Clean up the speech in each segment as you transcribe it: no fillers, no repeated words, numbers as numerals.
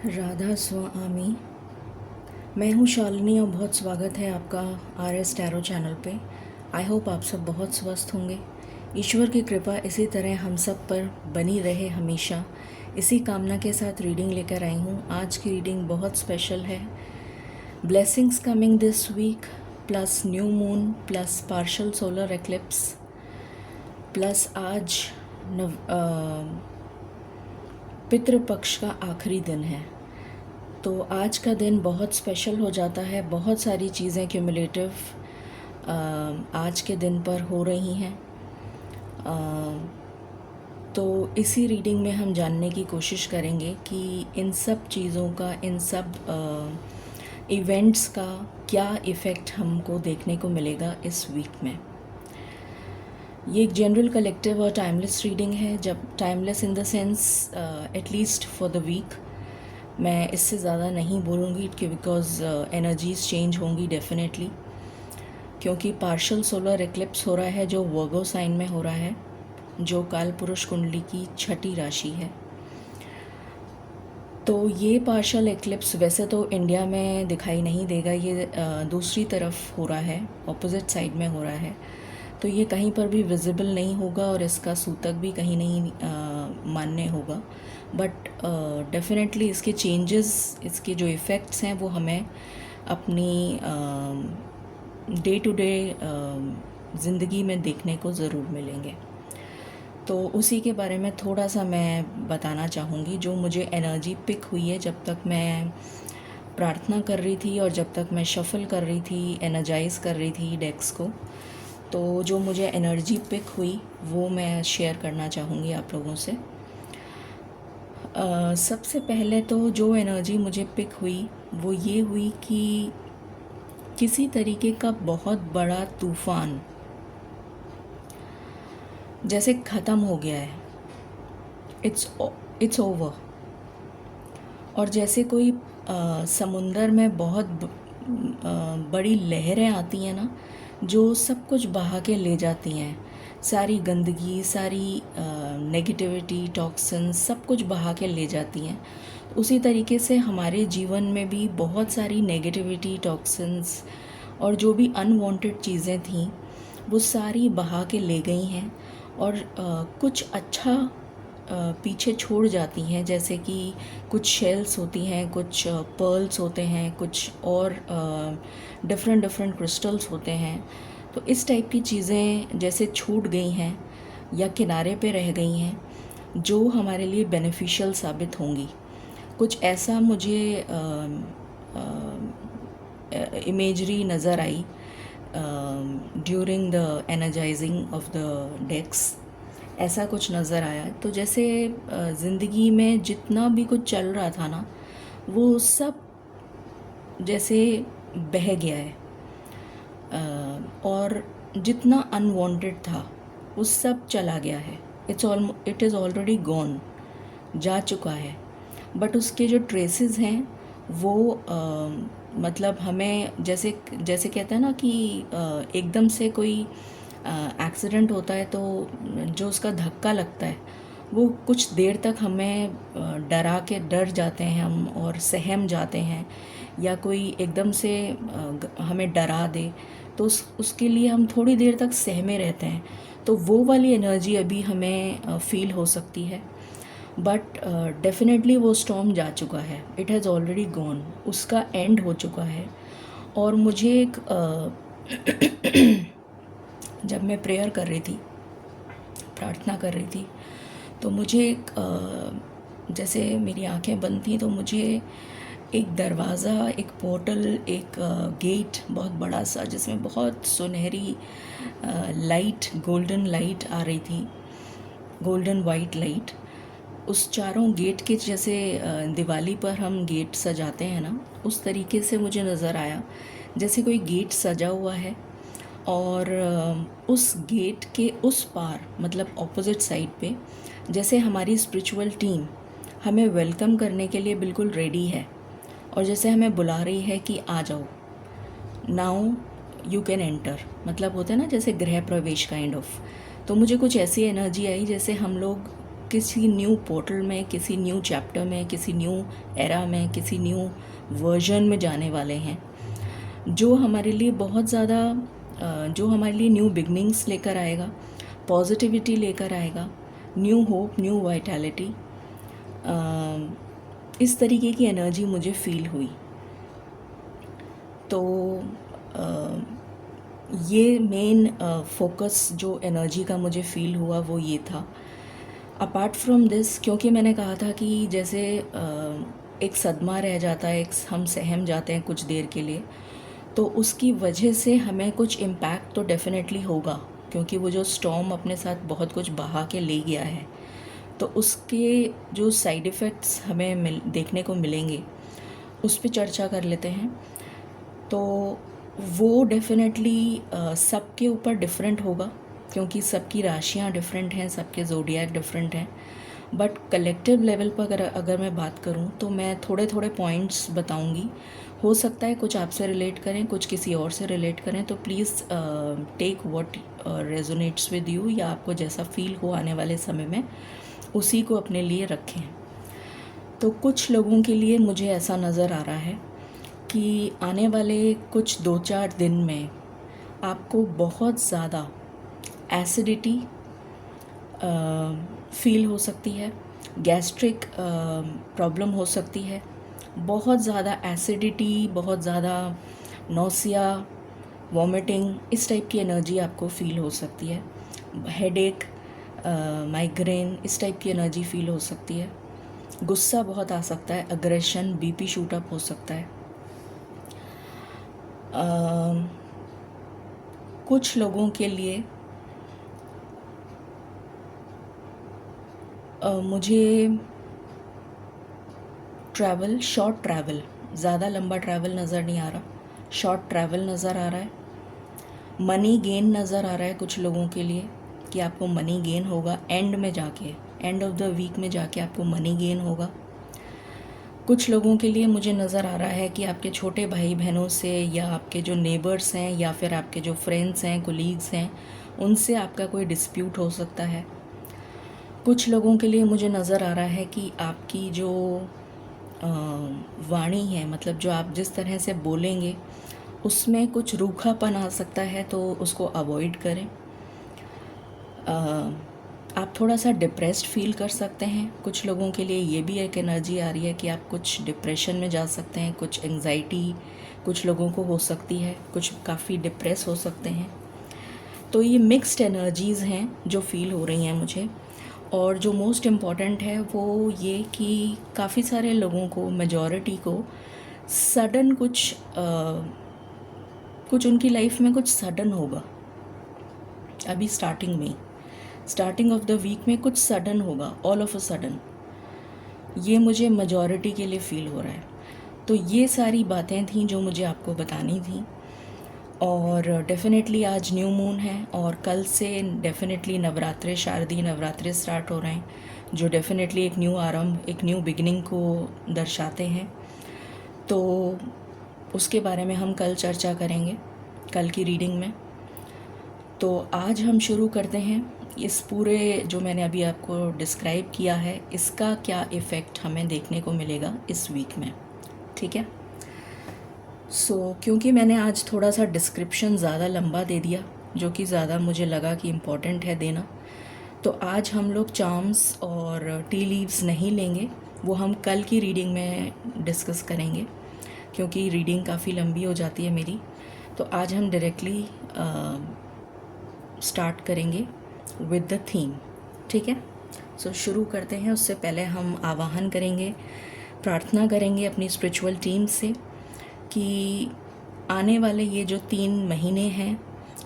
राधा स्वामी। मैं हूँ शालिनी और बहुत स्वागत है आपका RS टैरो चैनल पे। आई होप आप सब बहुत स्वस्थ होंगे। ईश्वर की कृपा इसी तरह हम सब पर बनी रहे हमेशा। इसी कामना के साथ रीडिंग लेकर आई हूँ। आज की रीडिंग बहुत स्पेशल है। Blessings coming this week plus new moon plus partial solar eclipse plus आज पितृपक्ष का आखिरी दिन है। तो आज का दिन बहुत स्पेशल हो जाता है। बहुत सारी चीज़ें क्यूमुलेटिव आज के दिन पर हो रही हैं। तो इसी रीडिंग में हम जानने की कोशिश करेंगे कि इन सब चीज़ों का, इन सब इवेंट्स का क्या इफ़ेक्ट हमको देखने को मिलेगा इस वीक में। ये एक जनरल, कलेक्टिव और टाइमलेस रीडिंग है। जब timeless in the sense at least for the week. मैं इससे ज़्यादा नहीं बोलूँगी कि बिकॉज़ एनर्जीज़ चेंज होंगी डेफिनेटली, क्योंकि पार्शल सोलर एक्लिप्स हो रहा है जो वर्गो साइन में हो रहा है, जो काल पुरुष कुंडली की छठी राशि है। तो ये पार्शल एक्लिप्स वैसे तो इंडिया में दिखाई नहीं देगा, ये दूसरी तरफ हो रहा है, ऑपोजिट साइड में हो रहा है। तो ये कहीं पर भी विजिबल नहीं होगा और इसका सूतक भी कहीं नहीं मान्य होगा। बट डेफिनेटली इसके चेंजेस, इसके जो इफ़ेक्ट्स हैं वो हमें अपनी डे टू डे ज़िंदगी में देखने को ज़रूर मिलेंगे। तो उसी के बारे में थोड़ा सा मैं बताना चाहूँगी। जो मुझे एनर्जी पिक हुई है जब तक मैं प्रार्थना कर रही थी और जब तक मैं शफल कर रही थी, एनर्जाइज़ कर रही थी डेक्स को, तो जो मुझे एनर्जी पिक हुई वो मैं शेयर करना चाहूँगी आप लोगों से। सबसे पहले तो जो एनर्जी मुझे पिक हुई वो ये हुई कि किसी तरीके का बहुत बड़ा तूफ़ान जैसे ख़त्म हो गया है। It's over. और जैसे कोई समुंदर में बहुत बड़ी लहरें आती हैं ना, जो सब कुछ बहा के ले जाती हैं, सारी गंदगी, सारी नेगेटिविटी, टॉक्सिन्स, सब कुछ बहा के ले जाती हैं। उसी तरीके से हमारे जीवन में भी बहुत सारी नेगेटिविटी, टॉक्सिन्स और जो भी अनवांटेड चीज़ें थीं वो सारी बहा के ले गई हैं और कुछ अच्छा पीछे छोड़ जाती हैं। जैसे कि कुछ शेल्स होती हैं, कुछ पर्ल्स होते हैं, कुछ और डिफरेंट क्रिस्टल्स होते हैं। तो इस टाइप की चीज़ें जैसे छूट गई हैं या किनारे पे रह गई हैं, जो हमारे लिए बेनिफिशियल साबित होंगी। कुछ ऐसा मुझे इमेजरी नज़र आई during the energizing of the decks. ऐसा कुछ नज़र आया। तो जैसे ज़िंदगी में जितना भी कुछ चल रहा था ना, वो सब जैसे बह गया है और जितना अनवांटेड था वो सब चला गया है। इट इज़ ऑलरेडी गॉन, जा चुका है। बट उसके जो ट्रेसेस हैं वो मतलब हमें जैसे कहते हैं ना कि एकदम से कोई एक्सीडेंट होता है तो जो उसका धक्का लगता है वो कुछ देर तक हमें डर जाते हैं हम और सहम जाते हैं, या कोई एकदम से हमें डरा दे तो उसके लिए हम थोड़ी देर तक सहमे रहते हैं। तो वो वाली एनर्जी अभी हमें फील हो सकती है। बट डेफिनेटली वो स्टॉर्म जा चुका है। इट हैज़ ऑलरेडी गॉन, उसका एंड हो चुका है। और मुझे एक जब मैं प्रेयर कर रही थी, प्रार्थना कर रही थी, तो मुझे एक जैसे मेरी आंखें बंद थी तो मुझे एक दरवाज़ा, एक पोर्टल, एक गेट बहुत बड़ा सा जिसमें बहुत सुनहरी लाइट, गोल्डन लाइट आ रही थी, गोल्डन वाइट लाइट, उस चारों गेट के जैसे दिवाली पर हम गेट सजाते हैं ना, उस तरीके से मुझे नज़र आया जैसे कोई गेट सजा हुआ है। और उस गेट के उस पार, मतलब ऑपोजिट साइड पे, जैसे हमारी स्पिरिचुअल टीम हमें वेलकम करने के लिए बिल्कुल रेडी है और जैसे हमें बुला रही है कि आ जाओ, नाउ यू कैन एंटर। मतलब होता है ना जैसे गृह प्रवेश काइंड ऑफ। तो मुझे कुछ ऐसी एनर्जी आई जैसे हम लोग किसी न्यू पोर्टल में, किसी न्यू चैप्टर में, किसी न्यू एरा में, किसी न्यू वर्जन में जाने वाले हैं, जो हमारे लिए बहुत ज़्यादा जो हमारे लिए न्यू बिगनिंग्स लेकर आएगा, पॉजिटिविटी लेकर आएगा, न्यू होप, न्यू वाइटैलिटी। इस तरीके की एनर्जी मुझे फील हुई। तो ये मेन फोकस जो एनर्जी का मुझे फील हुआ वो ये था। अपार्ट फ्रॉम दिस, क्योंकि मैंने कहा था कि जैसे एक सदमा रह जाता है, एक हम सहम जाते हैं कुछ देर के लिए, तो उसकी वजह से हमें कुछ इम्पैक्ट तो डेफिनेटली होगा, क्योंकि वो जो स्टॉर्म अपने साथ बहुत कुछ बहा के ले गया है, तो उसके जो साइड इफ़ेक्ट्स हमें देखने को मिलेंगे, उस पर चर्चा कर लेते हैं। तो वो डेफिनेटली सबके ऊपर डिफरेंट होगा, क्योंकि सबकी राशियाँ डिफरेंट हैं, सबके ज़ोडिएक डिफरेंट हैं। बट कलेक्टिव लेवल पर अगर मैं बात करूं तो मैं थोड़े थोड़े पॉइंट्स बताऊंगी। हो सकता है कुछ आपसे रिलेट करें, कुछ किसी और से रिलेट करें, तो please take what resonates with you, या आपको जैसा फील हो आने वाले समय में उसी को अपने लिए रखें। तो कुछ लोगों के लिए मुझे ऐसा नज़र आ रहा है कि आने वाले कुछ 2-4 दिन में आपको बहुत ज़्यादा एसिडिटी फील हो सकती है, गैस्ट्रिक प्रॉब्लम हो सकती है, बहुत ज़्यादा एसिडिटी, बहुत ज़्यादा नौसिया, वॉमिटिंग, इस टाइप की एनर्जी आपको फील हो सकती है, हेडेक, माइग्रेन, इस टाइप की एनर्जी फील हो सकती है, गुस्सा बहुत आ सकता है, अग्रेशन, बीपी शूट अप हो सकता है। कुछ लोगों के लिए मुझे ट्रैवल, शॉर्ट ट्रैवल, ज़्यादा लंबा ट्रैवल नज़र नहीं आ रहा, शॉर्ट ट्रैवल नज़र आ रहा है। मनी गेन नज़र आ रहा है कुछ लोगों के लिए कि आपको मनी गेन होगा एंड में जाके, एंड ऑफ द वीक में जाके आपको मनी गेन होगा। कुछ लोगों के लिए मुझे नज़र आ रहा है कि आपके छोटे भाई बहनों से, या आपके जो नेबर्स हैं, या फिर आपके जो फ्रेंड्स हैं, कोलीग्स हैं, उनसे आपका कोई डिस्प्यूट हो सकता है। कुछ लोगों के लिए मुझे नज़र आ रहा है कि आपकी जो वाणी है, मतलब जो आप जिस तरह से बोलेंगे उसमें कुछ रूखापन आ सकता है, तो उसको अवॉइड करें। आप थोड़ा सा डिप्रेस्ड फील कर सकते हैं। कुछ लोगों के लिए ये भी एक एनर्जी आ रही है कि आप कुछ डिप्रेशन में जा सकते हैं, कुछ एंग्जाइटी कुछ लोगों को हो सकती है, कुछ काफ़ी डिप्रेस हो सकते हैं। तो ये मिक्स्ड एनर्जीज़ हैं जो फील हो रही हैं मुझे। और जो मोस्ट इम्पॉर्टेंट है वो ये कि काफ़ी सारे लोगों को, मेजॉरिटी को सडन कुछ उनकी लाइफ में कुछ सडन होगा। अभी स्टार्टिंग ऑफ द वीक में कुछ सडन होगा, ऑल ऑफ अ सडन। ये मुझे मेजॉरिटी के लिए फ़ील हो रहा है। तो ये सारी बातें थी जो मुझे आपको बतानी थी। और डेफ़िनेटली आज न्यू मून है, और कल से डेफ़िनेटली नवरात्रे, शारदीय नवरात्रे स्टार्ट हो रहे हैं, जो डेफ़िनेटली एक न्यू आरंभ, एक न्यू बिगिनिंग को दर्शाते हैं। तो उसके बारे में हम कल चर्चा करेंगे, कल की रीडिंग में। तो आज हम शुरू करते हैं इस पूरे जो मैंने अभी आपको डिस्क्राइब किया है, इसका क्या इफ़ेक्ट हमें देखने को मिलेगा इस वीक में, ठीक है। क्योंकि मैंने आज थोड़ा सा डिस्क्रिप्शन ज़्यादा लंबा दे दिया, जो कि ज़्यादा मुझे लगा कि इम्पॉर्टेंट है देना, तो आज हम लोग चार्म्स और टी लीव्स नहीं लेंगे, वो हम कल की रीडिंग में डिस्कस करेंगे, क्योंकि रीडिंग काफ़ी लंबी हो जाती है मेरी। तो आज हम डायरेक्टली स्टार्ट करेंगे विद द थीम, ठीक है। शुरू करते हैं। उससे पहले हम आवाहन करेंगे, प्रार्थना करेंगे अपनी स्पिरिचुअल टीम से कि आने वाले ये जो 3 महीने हैं,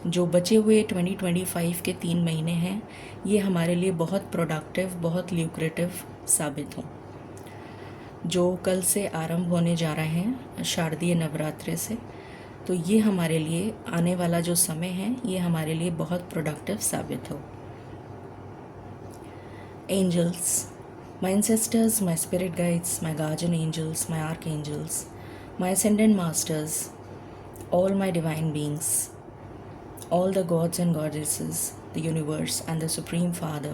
जो बचे हुए 2025 के 3 महीने हैं, ये हमारे लिए बहुत प्रोडक्टिव, बहुत ल्यूक्रेटिव साबित हों। जो कल से आरंभ होने जा रहे हैं शारदीय नवरात्रे से, तो ये हमारे लिए आने वाला जो समय है, ये हमारे लिए बहुत प्रोडक्टिव साबित हो। Angels, my ancestors, my spirit guides, my guardian angels, my archangels, my ascended masters, all my divine beings, all the gods and goddesses, the universe and the Supreme Father,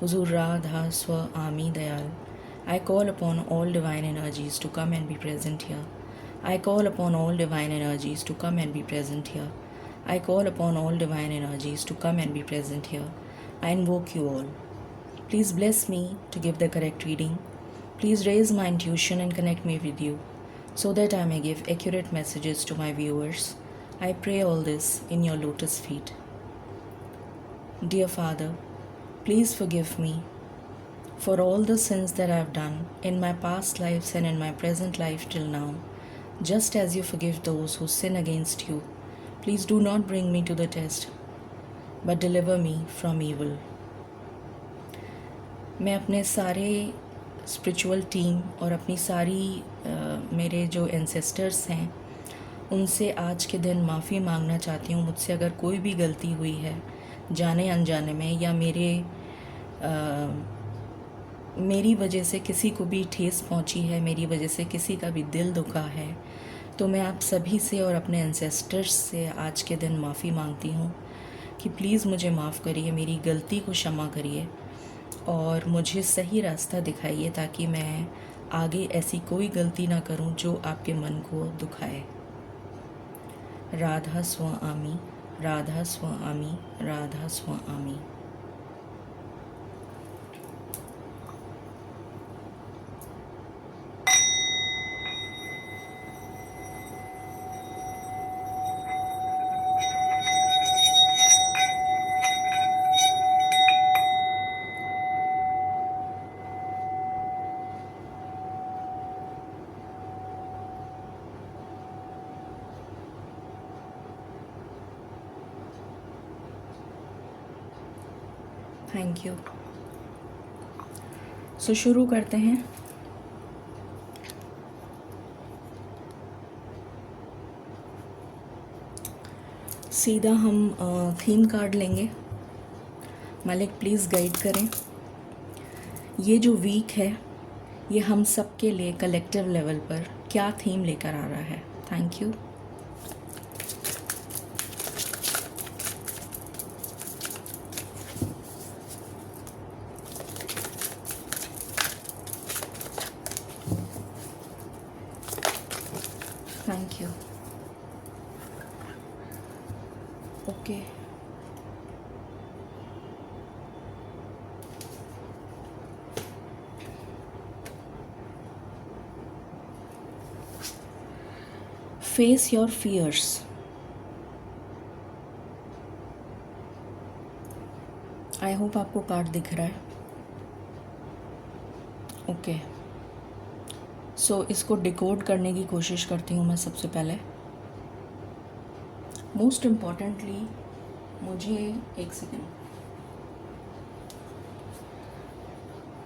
Huzur Radha Swami Dayal. I call upon all divine energies to come and be present here. I call upon all divine energies to come and be present here. I call upon all divine energies to come and be present here. I invoke you all. Please bless me to give the correct reading. Please raise my intuition and connect me with you so that I may give accurate messages to my viewers. I pray all this in your lotus feet. Dear Father, please forgive me for all the sins that I have done in my past lives and in my present life till now, just as you forgive those who sin against you. Please do not bring me to the test, but deliver me from evil. मैं अपने सारे spiritual team और अपनी सारी मेरे जो ancestors हैं उनसे आज के दिन माफ़ी मांगना चाहती हूँ। मुझसे अगर कोई भी गलती हुई है जाने अनजाने में या मेरी वजह से किसी को भी ठेस पहुंची है, मेरी वजह से किसी का भी दिल दुखा है, तो मैं आप सभी से और अपने एंसेस्टर्स से आज के दिन माफ़ी मांगती हूँ कि प्लीज़ मुझे माफ़ करिए, मेरी गलती को क्षमा करिए और मुझे सही रास्ता दिखाइए ताकि मैं आगे ऐसी कोई गलती ना करूँ जो आपके मन को दुखाए। Radha Swami, Radha Swami, Radha Swami. Thank you. So शुरू करते हैं। सीधा हम थीम कार्ड लेंगे। मालिक प्लीज़ गाइड करें। ये जो वीक है ये हम सब के लिए कलेक्टिव लेवल पर क्या थीम लेकर आ रहा है। Thank you. Thank you. Okay, face your fears. I hope आपको कार्ड दिख रहा है। ओके, सो इसको डिकोड करने की कोशिश करती हूँ मैं। सबसे पहले मोस्ट इम्पॉर्टेंटली मुझे एक सेकेंड,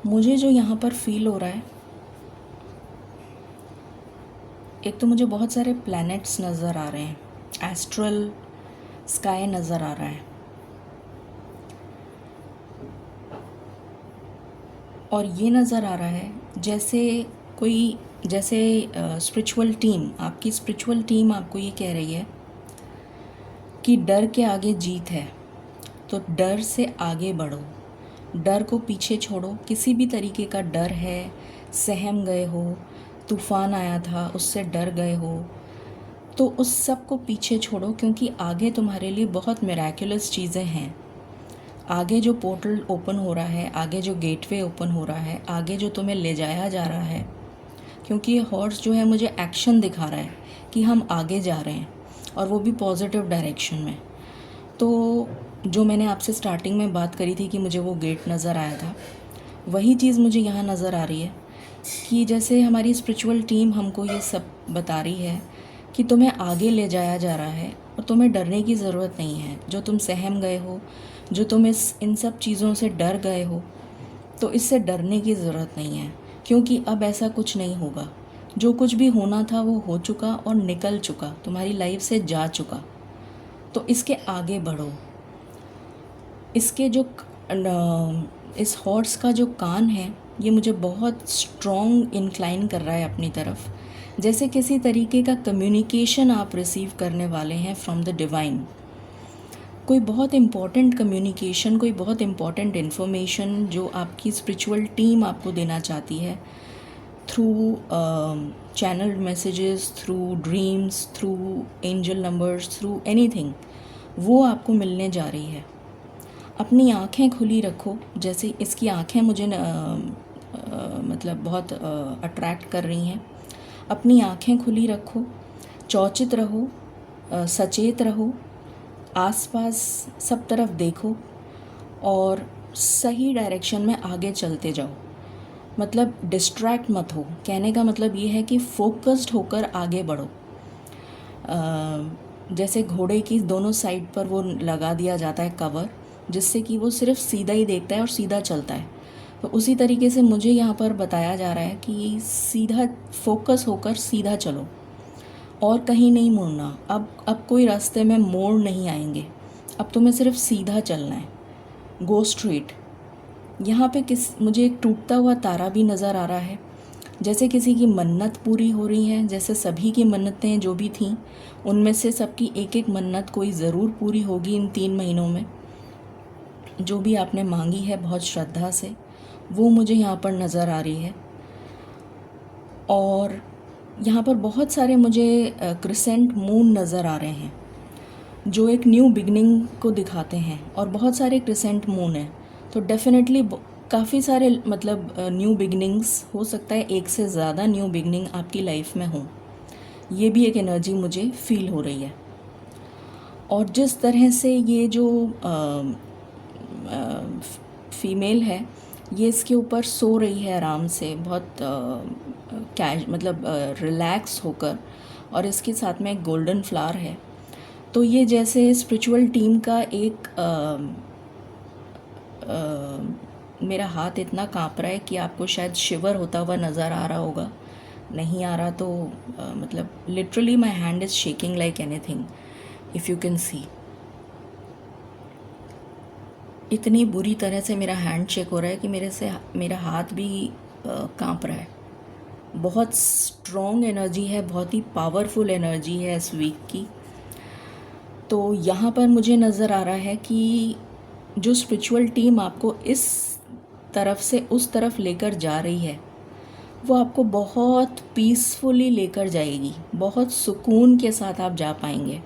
मुझे जो यहाँ पर फील हो रहा है, एक तो मुझे बहुत सारे प्लैनेट्स नज़र आ रहे हैं, एस्ट्रल स्काई नज़र आ रहा है और ये नज़र आ रहा है जैसे स्पिरिचुअल टीम, आपकी स्पिरिचुअल टीम आपको ये कह रही है कि डर के आगे जीत है, तो डर से आगे बढ़ो, डर को पीछे छोड़ो। किसी भी तरीके का डर है, सहम गए हो, तूफ़ान आया था उससे डर गए हो, तो उस सब को पीछे छोड़ो क्योंकि आगे तुम्हारे लिए बहुत मिराकुलस चीज़ें हैं। आगे जो पोर्टल ओपन हो रहा है, आगे जो गेटवे ओपन हो रहा है, आगे जो तुम्हें ले जाया जा रहा है, क्योंकि ये हॉर्स जो है मुझे एक्शन दिखा रहा है कि हम आगे जा रहे हैं और वो भी पॉजिटिव डायरेक्शन में। तो जो मैंने आपसे स्टार्टिंग में बात करी थी कि मुझे वो गेट नज़र आया था, वही चीज़ मुझे यहाँ नज़र आ रही है कि जैसे हमारी स्पिरिचुअल टीम हमको ये सब बता रही है कि तुम्हें आगे ले जाया जा रहा है और तुम्हें डरने की ज़रूरत नहीं है। जो तुम सहम गए हो, जो तुम इन सब चीज़ों से डर गए हो, तो इससे डरने की ज़रूरत नहीं है क्योंकि अब ऐसा कुछ नहीं होगा। जो कुछ भी होना था वो हो चुका और निकल चुका, तुम्हारी लाइफ से जा चुका। तो इसके आगे बढ़ो। इसके जो इस हॉर्स का जो कान है ये मुझे बहुत स्ट्रॉन्ग इंक्लाइन कर रहा है अपनी तरफ, जैसे किसी तरीके का कम्युनिकेशन आप रिसीव करने वाले हैं फ्रॉम द डिवाइन। कोई बहुत इम्पॉर्टेंट कम्युनिकेशन, कोई बहुत इम्पॉर्टेंट इन्फॉर्मेशन जो आपकी स्पिरिचुअल टीम आपको देना चाहती है through channel messages, through dreams, through angel numbers, through anything, वो आपको मिलने जा रही है। अपनी आँखें खुली रखो। जैसे इसकी आँखें मुझे मतलब बहुत अट्रैक्ट कर रही हैं। अपनी आँखें खुली रखो, चौचित रहो, सचेत रहो, आसपास सब तरफ देखो और सही डायरेक्शन में आगे चलते जाओ। मतलब डिस्ट्रैक्ट मत हो। कहने का मतलब ये है कि फोकस्ड होकर आगे बढ़ो। जैसे घोड़े की दोनों साइड पर वो लगा दिया जाता है कवर, जिससे कि वो सिर्फ सीधा ही देखता है और सीधा चलता है। तो उसी तरीके से मुझे यहाँ पर बताया जा रहा है कि सीधा फोकस होकर सीधा चलो और कहीं नहीं मुड़ना। अब कोई रास्ते में मोड़ नहीं आएंगे। अब तुम्हें सिर्फ सीधा चलना है। Go straight. यहाँ पे मुझे एक टूटता हुआ तारा भी नज़र आ रहा है, जैसे किसी की मन्नत पूरी हो रही है। जैसे सभी की मन्नतें जो भी थीं, उनमें से सबकी एक एक मन्नत कोई ज़रूर पूरी होगी इन 3 महीनों में। जो भी आपने मांगी है बहुत श्रद्धा से, वो मुझे यहाँ पर नज़र आ रही है। और यहाँ पर बहुत सारे मुझे क्रिसेंट मून नज़र आ रहे हैं जो एक न्यू बिगनिंग को दिखाते हैं, और बहुत सारे क्रिसेंट मून हैं। तो डेफिनेटली काफ़ी सारे मतलब न्यू बिगनिंग्स हो सकता है, एक से ज़्यादा न्यू बिगनिंग आपकी लाइफ में हो। ये भी एक एनर्जी मुझे फील हो रही है। और जिस तरह से ये जो फीमेल है, ये इसके ऊपर सो रही है आराम से, बहुत मतलब रिलैक्स होकर, और इसके साथ में एक गोल्डन फ्लावर है। तो ये जैसे स्पिरिचुअल टीम का एक मेरा हाथ इतना काँप रहा है कि आपको शायद शिवर होता हुआ नज़र आ रहा होगा। नहीं आ रहा तो मतलब literally my hand is shaking like anything, if you can see. इतनी बुरी तरह से मेरा हैंड शेक हो रहा है कि मेरा हाथ भी काँप रहा है। बहुत स्ट्रॉन्ग एनर्जी है, बहुत ही पावरफुल एनर्जी है इस वीक की। तो यहाँ पर मुझे नज़र आ रहा है कि जो स्पिरिचुअल टीम आपको इस तरफ से उस तरफ लेकर जा रही है, वो आपको बहुत पीसफुली लेकर जाएगी। बहुत सुकून के साथ आप जा पाएंगे।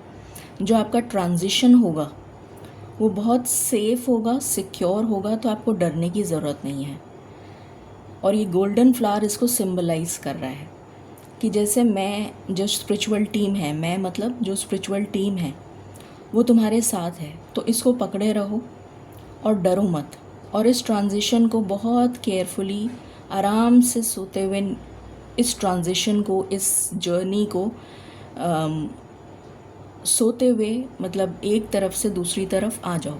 जो आपका ट्रांजिशन होगा वो बहुत सेफ़ होगा, सिक्योर होगा, तो आपको डरने की ज़रूरत नहीं है। और ये गोल्डन फ्लावर इसको सिंबलाइज़ कर रहा है कि जैसे मैं जो स्पिरिचुअल टीम है, मैं मतलब जो स्पिरिचुअल टीम है वो तुम्हारे साथ है। तो इसको पकड़े रहो और डरो मत। और इस ट्रांजिशन को बहुत केयरफुली, आराम से सोते हुए इस ट्रांजिशन को, इस जर्नी को सोते हुए मतलब एक तरफ से दूसरी तरफ आ जाओ।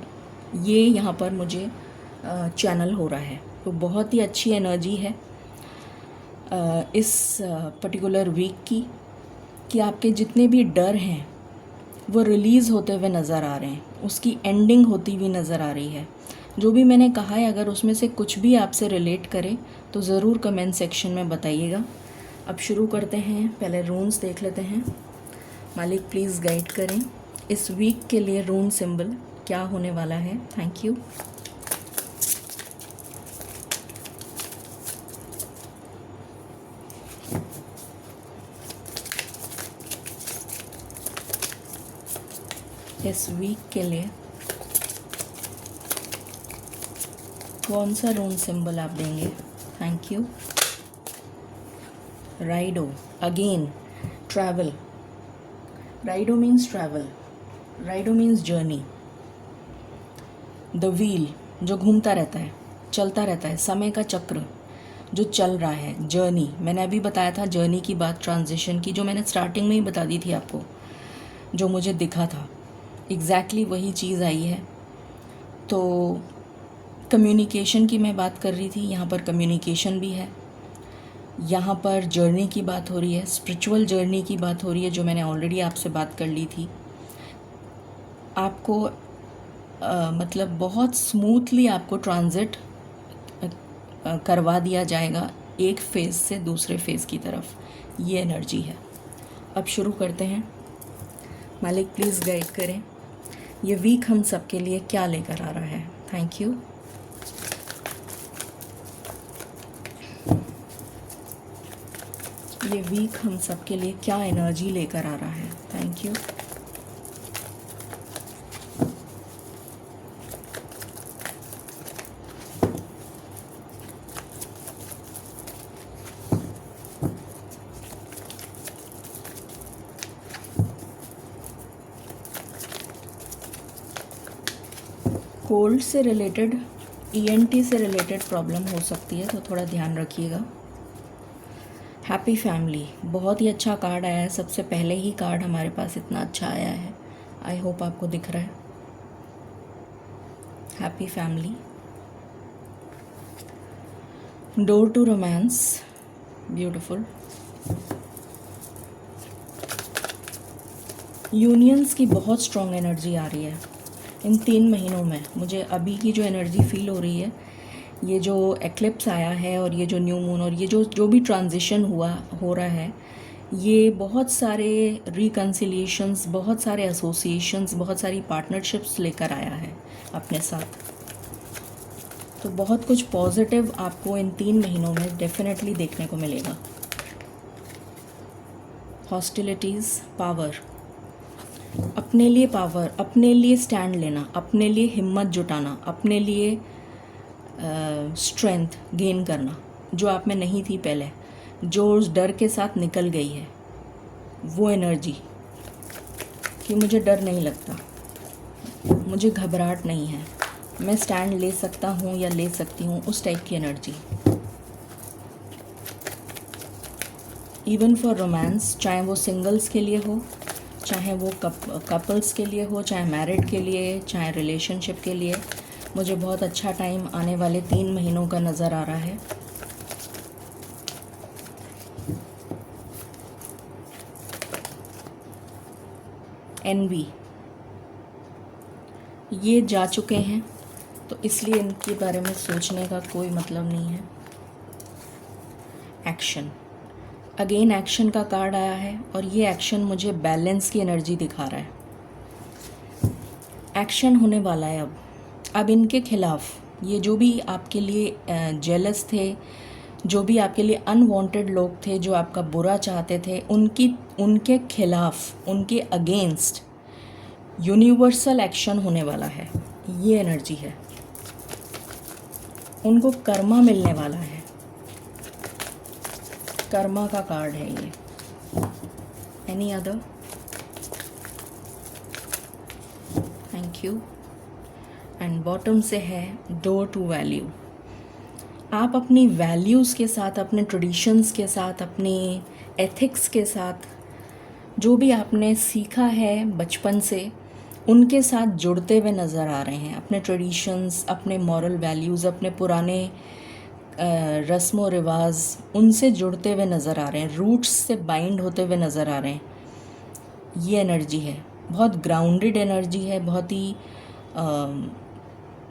ये यहाँ पर मुझे चैनल हो रहा है। तो बहुत ही अच्छी एनर्जी है इस पर्टिकुलर वीक की, कि आपके जितने भी डर हैं वो रिलीज़ होते हुए नज़र आ रहे हैं, उसकी एंडिंग होती हुई नज़र आ रही है। जो भी मैंने कहा है, अगर उसमें से कुछ भी आपसे रिलेट करे तो ज़रूर कमेंट सेक्शन में बताइएगा। अब शुरू करते हैं। पहले रून्स देख लेते हैं। मालिक प्लीज़ गाइड करें इस वीक के लिए रून सिंबल क्या होने वाला है। Thank you. इस वीक के लिए कौन सा रून सिंबल आप देंगे? Thank you. Raido, again travel. Raido means travel, Raido means journey. The wheel जो घूमता रहता है, चलता रहता है, समय का चक्र जो चल रहा है, जर्नी। मैंने अभी बताया था जर्नी की बात, ट्रांजिशन की, जो मैंने स्टार्टिंग में ही बता दी थी आपको, जो मुझे दिखा था एग्जैक्टली वही चीज़ आई है। तो कम्युनिकेशन की मैं बात कर रही थी, यहाँ पर कम्युनिकेशन भी है, यहाँ पर जर्नी की बात हो रही है, स्पिरिचुअल जर्नी की बात हो रही है, जो मैंने ऑलरेडी आपसे बात कर ली थी। आपको मतलब बहुत स्मूथली आपको ट्रांजिट करवा दिया जाएगा एक फ़ेज़ से दूसरे फ़ेज़ की तरफ। ये एनर्जी है। अब शुरू करते हैं। मालिक प्लीज़ गाइड करें ये वीक हम सबके लिए क्या लेकर आ रहा है? Thank you. ये वीक हम सबके लिए क्या एनर्जी लेकर आ रहा है? Thank you. कोल्ड से रिलेटेड, ईएनटी से रिलेटेड प्रॉब्लम हो सकती है, तो थोड़ा ध्यान रखिएगा। हैप्पी फैमिली, बहुत ही अच्छा कार्ड आया है। सबसे पहले ही कार्ड हमारे पास इतना अच्छा आया है। आई होप आपको दिख रहा है। Happy family, door to romance, beautiful. Unions की बहुत स्ट्रॉन्ग एनर्जी आ रही है इन 3 महीनों में। मुझे अभी की जो एनर्जी फील हो रही है, ये जो एक्लिप्स आया है और ये जो न्यू मून और ये जो भी ट्रांजिशन हो रहा है, ये बहुत सारे रिकन्सिलिएशंस, बहुत सारे एसोसिएशंस, बहुत सारी पार्टनरशिप्स लेकर आया है अपने साथ। तो बहुत कुछ पॉजिटिव आपको इन 3 महीनों में डेफिनेटली देखने को मिलेगा। हॉस्टिलिटीज़, पावर, अपने लिए पावर, अपने लिए स्टैंड लेना, अपने लिए हिम्मत जुटाना, अपने लिए स्ट्रेंथ गेन करना जो आप में नहीं थी पहले, जो उस डर के साथ निकल गई है, वो एनर्जी कि मुझे डर नहीं लगता, मुझे घबराहट नहीं है, मैं स्टैंड ले सकता हूँ या ले सकती हूँ, उस टाइप की एनर्जी। इवन फॉर रोमांस, चाहे वो सिंगल्स के लिए हो, चाहे वो कपल्स के लिए हो, चाहे मैरिड के लिए, चाहे रिलेशनशिप के लिए, मुझे बहुत अच्छा टाइम आने वाले 3 महीनों का नज़र आ रहा है। एनवी, ये जा चुके हैं तो इसलिए इनके बारे में सोचने का कोई मतलब नहीं है। एक्शन, अगेन एक्शन का कार्ड आया है और ये एक्शन मुझे बैलेंस की एनर्जी दिखा रहा है। एक्शन होने वाला है अब इनके खिलाफ, ये जो भी आपके लिए जेलस थे, जो भी आपके लिए अनवांटेड लोग थे, जो आपका बुरा चाहते थे, उनके खिलाफ, उनके अगेंस्ट यूनिवर्सल एक्शन होने वाला है। ये एनर्जी है, उनको कर्मा मिलने वाला है। कर्मा का कार्ड है ये। Any other? Thank you. And bottom से है डोर टू वैल्यू। आप अपनी वैल्यूज़ के साथ, अपने ट्रेडिशंस के साथ, अपने एथिक्स के साथ, जो भी आपने सीखा है बचपन से, उनके साथ जुड़ते हुए नज़र आ रहे हैं। अपने ट्रेडिशंस, अपने मॉरल वैल्यूज़, अपने पुराने रस्म व रिवाज, उनसे जुड़ते हुए नज़र आ रहे हैं, रूट्स से बाइंड होते हुए नज़र आ रहे हैं। ये एनर्जी है, बहुत ग्राउंडेड एनर्जी है,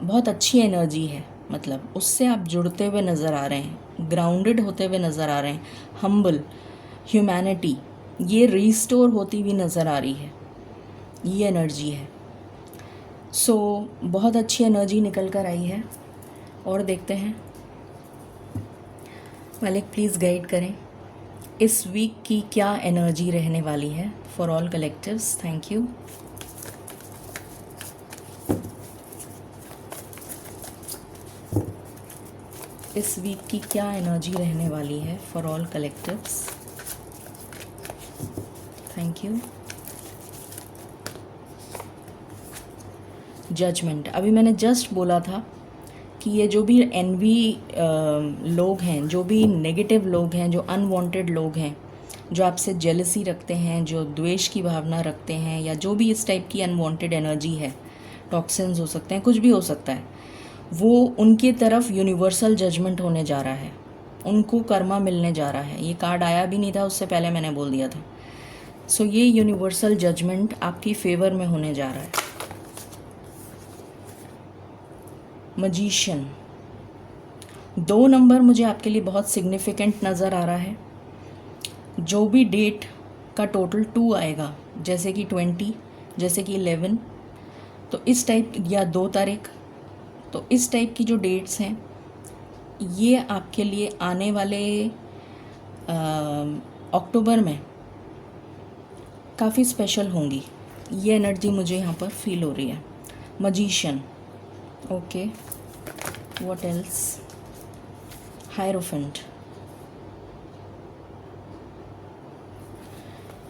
बहुत अच्छी एनर्जी है। मतलब उससे आप जुड़ते हुए नज़र आ रहे हैं, ग्राउंडेड होते हुए नज़र आ रहे हैं। हम्बल, ह्यूमैनिटी, ये रीस्टोर होती हुई नज़र आ रही है। ये एनर्जी है। सो बहुत अच्छी एनर्जी निकल कर आई है। और देखते हैं, मालिक प्लीज़ गाइड करें इस वीक की क्या एनर्जी रहने वाली है for all collectives. Thank you. इस वीक की क्या एनर्जी रहने वाली है for all collectives. Thank you. Judgment, अभी मैंने जस्ट बोला था कि ये जो भी एनवी लोग हैं, जो भी नेगेटिव लोग हैं, जो अनवांटेड लोग हैं, जो आपसे जेलसी रखते हैं, जो द्वेष की भावना रखते हैं, या जो भी इस टाइप की अनवांटेड एनर्जी है, टॉक्सिन्स हो सकते हैं, कुछ भी हो सकता है, वो उनकी तरफ यूनिवर्सल जजमेंट होने जा रहा है, उनको कर्मा मिलने जा रहा है। ये कार्ड आया भी नहीं था, उससे पहले मैंने बोल दिया था। सो ये यूनिवर्सल जजमेंट आपकी फेवर में होने जा रहा है। मजीशियन, 2 नंबर मुझे आपके लिए बहुत सिग्निफिकेंट नज़र आ रहा है। जो भी डेट का टोटल 2 आएगा, जैसे कि 20, जैसे कि 11, तो इस टाइप, या 2 तारीख, तो इस टाइप की जो डेट्स हैं ये आपके लिए आने वाले अक्टूबर में काफ़ी स्पेशल होंगी। ये एनर्जी मुझे यहाँ पर फील हो रही है। मजीशियन, ओके, व्हाट एल्स, हायरोफेंट।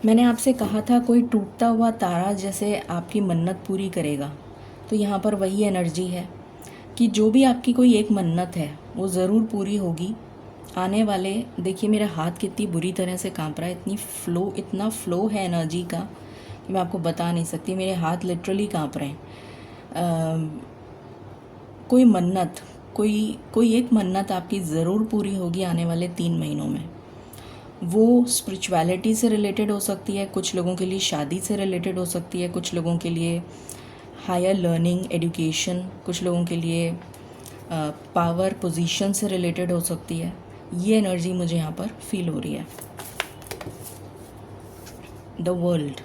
मैंने आपसे कहा था कोई टूटता हुआ तारा जैसे आपकी मन्नत पूरी करेगा, तो यहाँ पर वही एनर्जी है कि जो भी आपकी कोई एक मन्नत है वो ज़रूर पूरी होगी आने वाले। देखिए मेरा हाथ कितनी बुरी तरह से कांप रहा है, इतना फ्लो है एनर्जी का कि मैं आपको बता नहीं सकती। मेरे हाथ लिटरली कांप रहे हैं। कोई मन्नत, कोई एक मन्नत आपकी ज़रूर पूरी होगी आने वाले 3 महीनों में। वो स्पिरिचुअलिटी से रिलेटेड हो सकती है, कुछ लोगों के लिए शादी से रिलेटेड हो सकती है, कुछ लोगों के लिए हायर लर्निंग एजुकेशन, कुछ लोगों के लिए पावर पोजीशन से रिलेटेड हो सकती है। ये एनर्जी मुझे यहाँ पर फील हो रही है। द वर्ल्ड,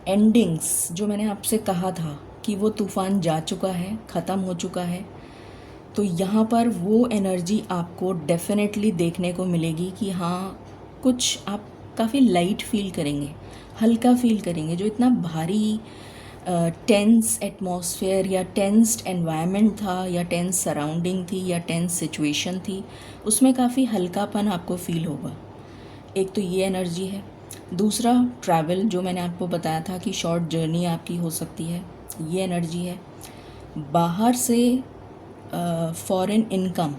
एंडिंग्स, जो मैंने आपसे कहा था कि वो तूफ़ान जा चुका है, ख़त्म हो चुका है, तो यहाँ पर वो एनर्जी आपको डेफिनेटली देखने को मिलेगी कि हाँ, कुछ आप काफ़ी लाइट फील करेंगे, हल्का फील करेंगे। जो इतना भारी टेंस एटमॉस्फेयर या टेंस्ड एनवायरनमेंट था, या टेंस सराउंडिंग थी, या टेंस सिचुएशन थी, उसमें काफ़ी हल्कापन आपको फील होगा। एक तो ये एनर्जी है। दूसरा, ट्रैवल, जो मैंने आपको बताया था कि शॉर्ट जर्नी आपकी हो सकती है, ये एनर्जी है। बाहर से फॉरेन इनकम,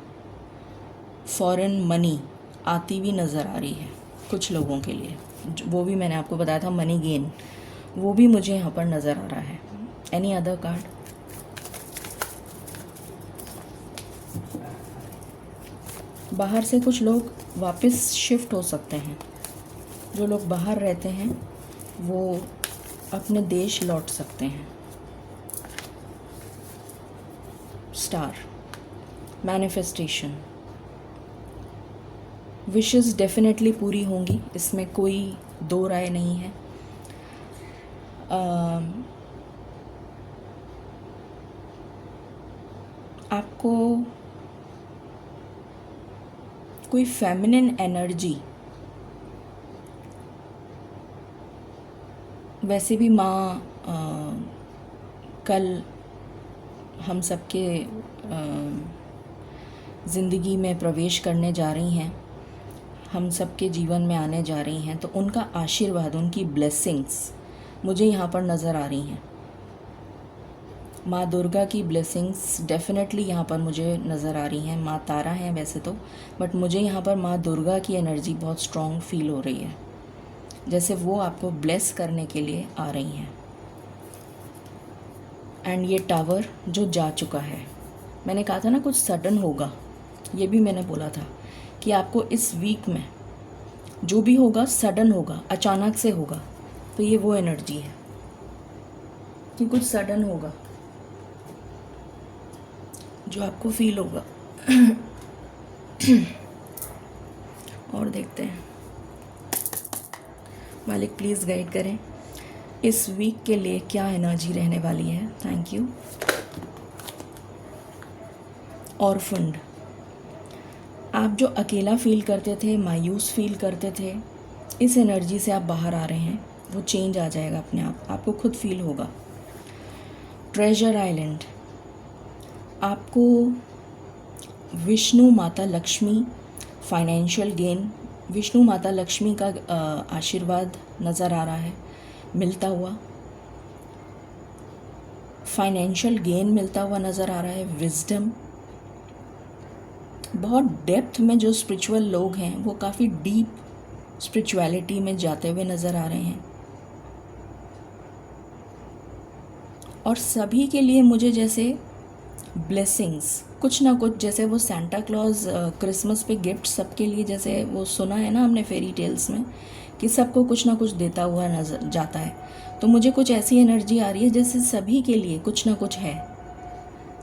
फॉरेन मनी आती हुई नज़र आ रही है कुछ लोगों के लिए। वो भी मैंने आपको बताया था, मनी गेन, वो भी मुझे यहाँ पर नज़र आ रहा है। Any other card? बाहर से कुछ लोग वापस शिफ्ट हो सकते हैं। जो लोग बाहर रहते हैं वो अपने देश लौट सकते हैं। स्टार, मैनिफेस्टेशन, विशेस डेफिनेटली पूरी होंगी, इसमें कोई दो राय नहीं है। आपको कोई फेमिनिन एनर्जी, वैसे भी माँ कल हम सबके ज़िंदगी में प्रवेश करने जा रही हैं, हम सबके जीवन में आने जा रही हैं, तो उनका आशीर्वाद, उनकी ब्लेसिंग्स मुझे यहाँ पर नज़र आ रही हैं। माँ दुर्गा की ब्लेसिंग्स डेफिनेटली यहाँ पर मुझे नज़र आ रही हैं। माँ तारा हैं वैसे तो, बट मुझे यहाँ पर माँ दुर्गा की एनर्जी बहुत स्ट्रॉन्ग फील हो रही है, जैसे वो आपको ब्लेस करने के लिए आ रही हैं। एंड ये टावर जो जा चुका है, मैंने कहा था ना कुछ सडन होगा, ये भी मैंने बोला था कि आपको इस वीक में जो भी होगा सडन होगा, अचानक से होगा। तो ये वो एनर्जी है कि कुछ सडन होगा जो आपको फील होगा। और देखते हैं, मालिक प्लीज़ गाइड करें इस वीक के लिए क्या एनर्जी रहने वाली है। Thank you. ऑर्फन्ड, आप जो अकेला फील करते थे, मायूस फील करते थे, इस एनर्जी से आप बाहर आ रहे हैं। वो चेंज आ जाएगा अपने आप, आपको खुद फील होगा। ट्रेजर आइलैंड, आपको विष्णु माता लक्ष्मी, फाइनेंशियल गेन, विष्णु माता लक्ष्मी का आशीर्वाद नज़र आ रहा है मिलता हुआ, फाइनेंशियल गेन मिलता हुआ नज़र आ रहा है। विजडम, बहुत डेप्थ में जो स्पिरिचुअल लोग हैं वो काफ़ी डीप स्पिरिचुअलिटी में जाते हुए नज़र आ रहे हैं। और सभी के लिए मुझे जैसे ब्लेसिंग्स, कुछ ना कुछ, जैसे वो सांता क्लॉज क्रिसमस पे गिफ्ट सबके लिए, जैसे वो सुना है ना हमने फेरी टेल्स में कि सबको कुछ ना कुछ देता हुआ नजर जाता है, तो मुझे कुछ ऐसी एनर्जी आ रही है जैसे सभी के लिए कुछ ना कुछ है,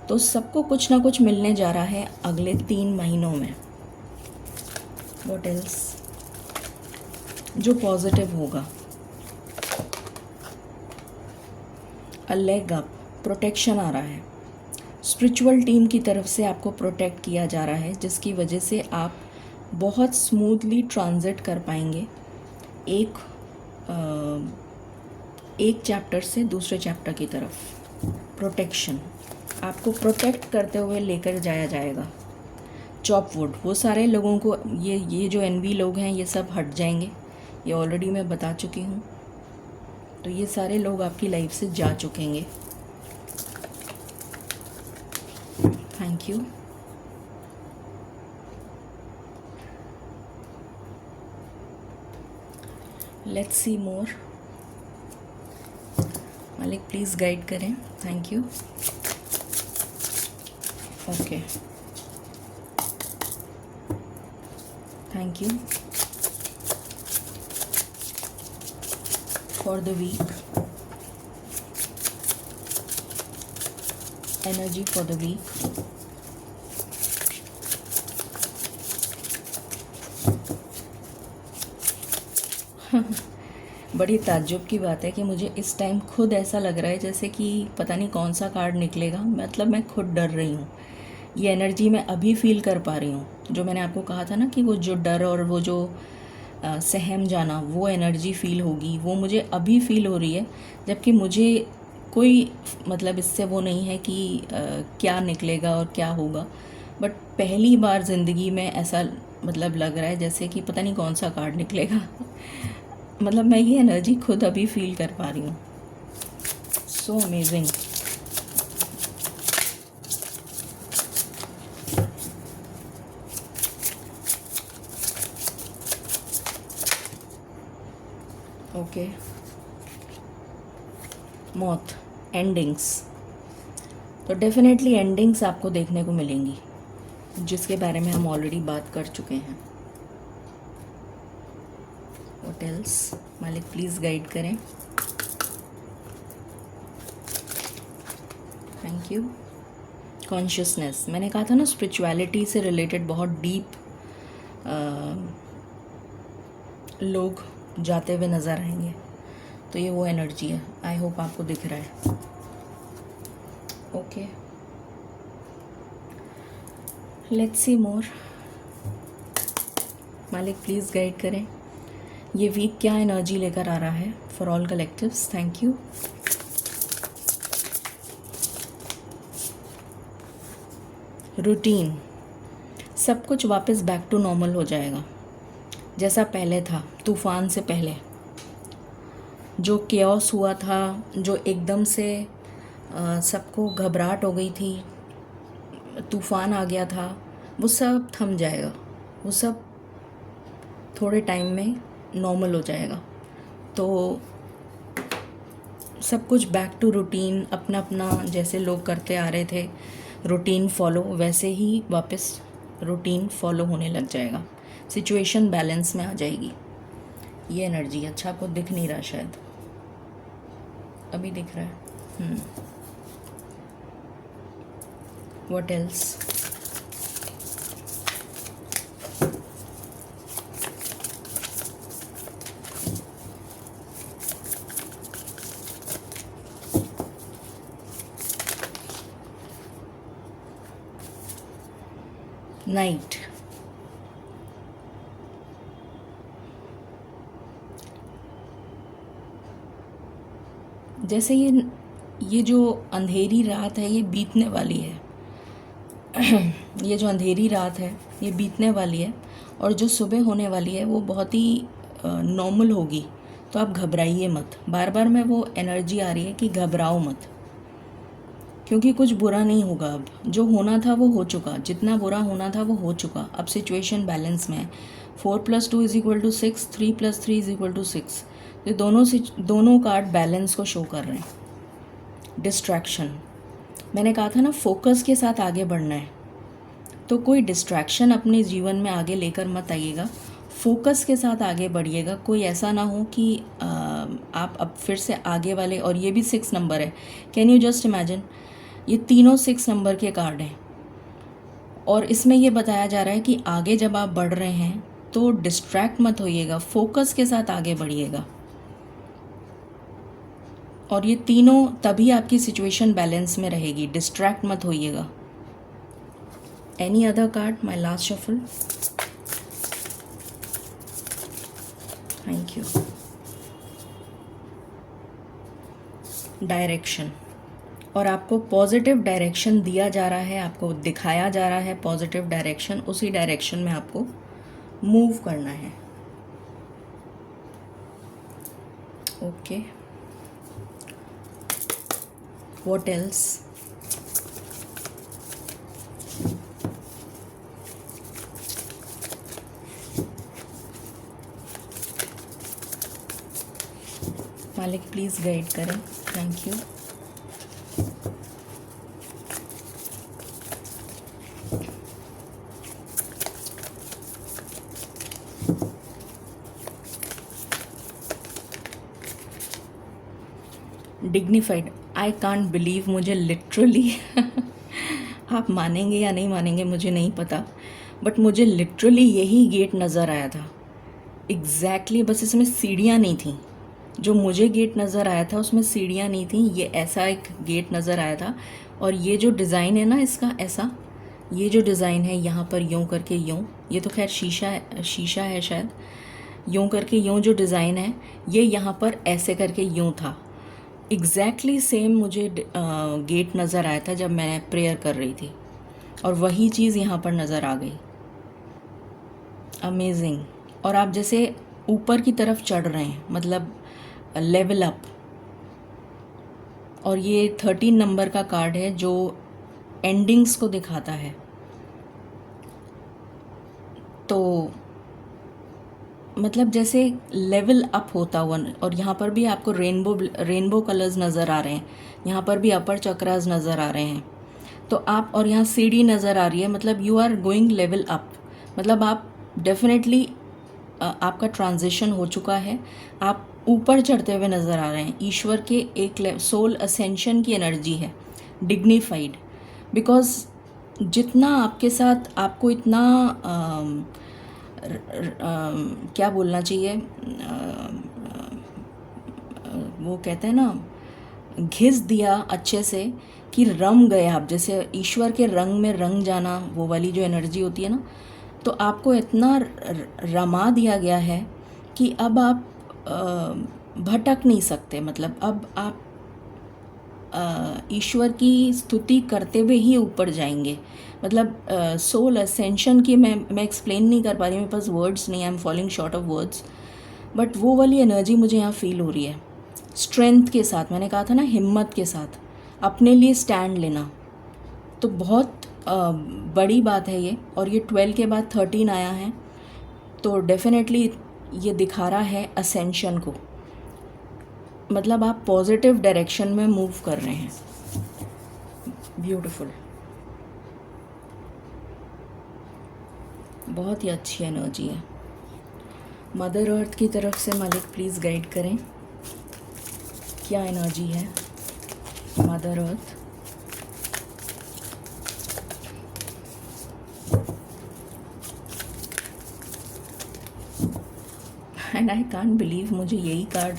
तो सबको कुछ ना कुछ मिलने जा रहा है अगले 3 महीनों में। व्हाट एल्स जो पॉजिटिव होगा? अ लेग अप, प्रोटेक्शन आ रहा है। स्पिरिचुअल टीम की तरफ से आपको प्रोटेक्ट किया जा रहा है, जिसकी वजह से आप बहुत स्मूथली ट्रांजिट कर पाएंगे एक चैप्टर से दूसरे चैप्टर की तरफ। प्रोटेक्शन, आपको प्रोटेक्ट करते हुए लेकर जाया जाएगा। चॉपवुड, वो सारे लोगों को ये जो एनवी लोग हैं ये सब हट जाएंगे, ये ऑलरेडी मैं बता चुकी हूँ। तो ये सारे लोग आपकी लाइफ से जा चुकेंगे। Thank you. Let's see more. मालिक प्लीज़ गाइड करें। Thank you. Okay, thank you for the week. Energy for the week. बड़ी ताज्जुब की बात है कि मुझे इस टाइम खुद ऐसा लग रहा है जैसे कि पता नहीं कौन सा कार्ड निकलेगा। मतलब मैं खुद डर रही हूँ। ये एनर्जी मैं अभी फील कर पा रही हूँ। जो मैंने आपको कहा था ना कि वो जो डर और वो जो सहम जाना, वो एनर्जी फील होगी, वो मुझे अभी फील हो रही है। जबकि मुझे कोई मतलब इससे वो नहीं है कि क्या निकलेगा और क्या होगा। बट पहली बार ज़िंदगी में ऐसा मतलब लग रहा है जैसे कि पता नहीं कौन सा कार्ड निकलेगा। मतलब मैं ये एनर्जी खुद अभी फील कर पा रही हूँ। So amazing. ओके, मौत, एंडिंग्स। तो डेफिनेटली एंडिंग्स आपको देखने को मिलेंगी, जिसके बारे में हम ऑलरेडी बात कर चुके हैं। What else? मालिक प्लीज़ गाइड करें। Thank you. कॉन्शियसनेस, मैंने कहा था ना स्पिरिचुअलिटी से रिलेटेड बहुत डीप लोग जाते हुए नज़र आएंगे। तो ये वो एनर्जी है। आई होप आपको दिख रहा है। Okay, let's see more. मालिक प्लीज़ गाइड करें। ये वीक क्या एनर्जी लेकर आ रहा है for all collectives. Thank you. Routine, सब कुछ वापस बैक टू नॉर्मल हो जाएगा जैसा पहले था। तूफ़ान से पहले जो केओस हुआ था, जो एकदम से सबको घबराहट हो गई थी, तूफ़ान आ गया था, वो सब थम जाएगा। वो सब थोड़े टाइम में नॉर्मल हो जाएगा। तो सब कुछ बैक टू रूटीन, अपना अपना जैसे लोग करते आ रहे थे रूटीन फॉलो, वैसे ही वापस रूटीन फॉलो होने लग जाएगा। सिचुएशन बैलेंस में आ जाएगी। ये एनर्जी अच्छा आपको दिख नहीं रहा, शायद अभी दिख रहा है। What else? नाइट, जैसे ये जो अंधेरी रात है ये बीतने वाली है। ये जो अंधेरी रात है ये बीतने वाली है, और जो सुबह होने वाली है वो बहुत ही नॉर्मल होगी। तो आप घबराइए मत। बार बार में वो एनर्जी आ रही है कि घबराओ मत, क्योंकि कुछ बुरा नहीं होगा। अब जो होना था वो हो चुका, जितना बुरा होना था वो हो चुका। अब सिचुएशन बैलेंस में है। 4+2 = 6, 3+3 = 6। ये दोनों कार्ड बैलेंस को शो कर रहे हैं। डिस्ट्रैक्शन, मैंने कहा था ना फोकस के साथ आगे बढ़ना है। तो कोई डिस्ट्रैक्शन अपने जीवन में आगे लेकर मत आइएगा। फोकस के साथ आगे बढ़िएगा। कोई ऐसा ना हो कि आप अब फिर से आगे वाले, और ये भी 6 नंबर है। कैन यू जस्ट इमेजिन, ये तीनों 6 नंबर के कार्ड हैं, और इसमें ये बताया जा रहा है कि आगे जब आप बढ़ रहे हैं तो डिस्ट्रैक्ट मत होइएगा, फोकस के साथ आगे बढ़िएगा। और ये तीनों, तभी आपकी सिचुएशन बैलेंस में रहेगी, डिस्ट्रैक्ट मत होइएगा। Any other card, my last shuffle. Thank you. Direction, और आपको पॉजिटिव डायरेक्शन दिया जा रहा है, आपको दिखाया जा रहा है पॉजिटिव डायरेक्शन, उसी डायरेक्शन में आपको मूव करना है। Okay, what else? मालिक प्लीज़ गाइड करें। Thank you. Dignified, I can't believe, मुझे लिटरली आप मानेंगे या नहीं मानेंगे मुझे नहीं पता, बट मुझे लिटरली यही गेट नज़र आया था एग्जैक्टली। बस इसमें सीढ़ियाँ नहीं थी। जो मुझे गेट नज़र आया था उसमें सीढ़ियाँ नहीं थी, ये ऐसा एक गेट नज़र आया था। और ये जो डिज़ाइन है ना इसका, ऐसा ये जो डिज़ाइन है यहाँ पर यूँ करके यूँ, ये तो खैर शीशा है शायद, यूँ करके यूँ जो डिज़ाइन है ये यहाँ पर ऐसे करके यूँ था। एग्जैक्टली सेम मुझे गेट नज़र आया था जब मैं प्रेयर कर रही थी, और वही चीज़ यहाँ पर नज़र आ गई। अमेजिंग। और आप जैसे ऊपर की तरफ चढ़ रहे हैं, मतलब लेवल अप। और ये 13 नंबर का कार्ड है जो एंडिंग्स को दिखाता है। तो मतलब जैसे लेवल अप होता हुआ, और यहाँ पर भी आपको रेनबो कलर्स नज़र आ रहे हैं, यहाँ पर भी अपर चक्रास नज़र आ रहे हैं। तो आप, और यहाँ सीढ़ी नज़र आ रही है, मतलब you are going level up, मतलब आप डेफिनेटली आपका ट्रांजिशन हो चुका है, आप ऊपर चढ़ते हुए नज़र आ रहे हैं। ईश्वर के एक सोल असेंशन की एनर्जी है। डिग्निफाइड, बिकॉज जितना आपके साथ, आपको इतना क्या बोलना चाहिए, वो कहते हैं ना, घिस दिया अच्छे से कि रम गए आप, जैसे ईश्वर के रंग में रंग जाना, वो वाली जो एनर्जी होती है ना, तो आपको इतना रमा दिया गया है कि अब आप भटक नहीं सकते। मतलब अब आप ईश्वर की स्तुति करते हुए ही ऊपर जाएंगे। मतलब सोल असेंशन की मैं एक्सप्लेन नहीं कर पा रही, मेरे पास वर्ड्स नहीं, I am falling short of words, but वो वाली एनर्जी मुझे यहाँ फील हो रही है। स्ट्रेंथ के साथ, मैंने कहा था ना, हिम्मत के साथ अपने लिए स्टैंड लेना, तो बहुत बड़ी बात है ये। और ये 12 के बाद 13 आया है, तो डेफिनेटली ये दिखा रहा है असेंशन को, मतलब आप पॉजिटिव डायरेक्शन में मूव कर रहे हैं। ब्यूटीफुल, बहुत ही अच्छी एनर्जी है। मदर अर्थ की तरफ से मालिक प्लीज़ गाइड करें, क्या एनर्जी है mother earth. And I can't believe मुझे यही कार्ड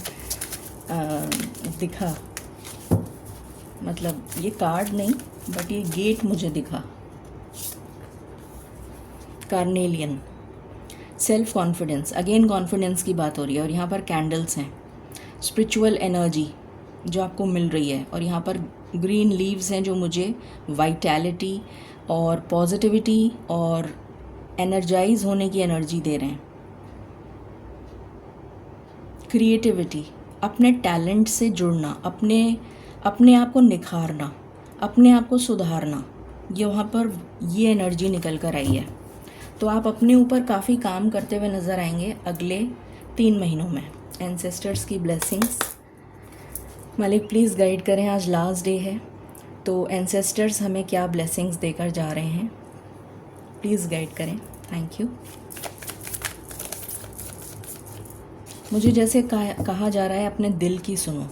दिखा, मतलब ये कार्ड नहीं बट ये गेट मुझे दिखा। Carnelian, self confidence, again confidence की बात हो रही है, और यहाँ पर कैंडल्स हैं, स्पिरिचुअल एनर्जी जो आपको मिल रही है, और यहाँ पर ग्रीन लीव्स हैं जो मुझे वाइटैलिटी और पॉजिटिविटी और एनर्जाइज होने की एनर्जी दे रहे हैं। क्रिएटिविटी, अपने टैलेंट से जुड़ना, अपने आप को निखारना, अपने आप को सुधारना, ये वहाँ पर ये एनर्जी निकल कर आई है। तो आप अपने ऊपर काफ़ी काम करते हुए नज़र आएंगे अगले 3 महीनों में। एंसेस्टर्स की ब्लेसिंग्स मालिक प्लीज़ गाइड करें, आज लास्ट डे है, तो एंसेस्टर्स हमें क्या ब्लेसिंग्स देकर जा रहे हैं, प्लीज़ गाइड करें। Thank you. मुझे जैसे कहा जा रहा है अपने दिल की सुनो,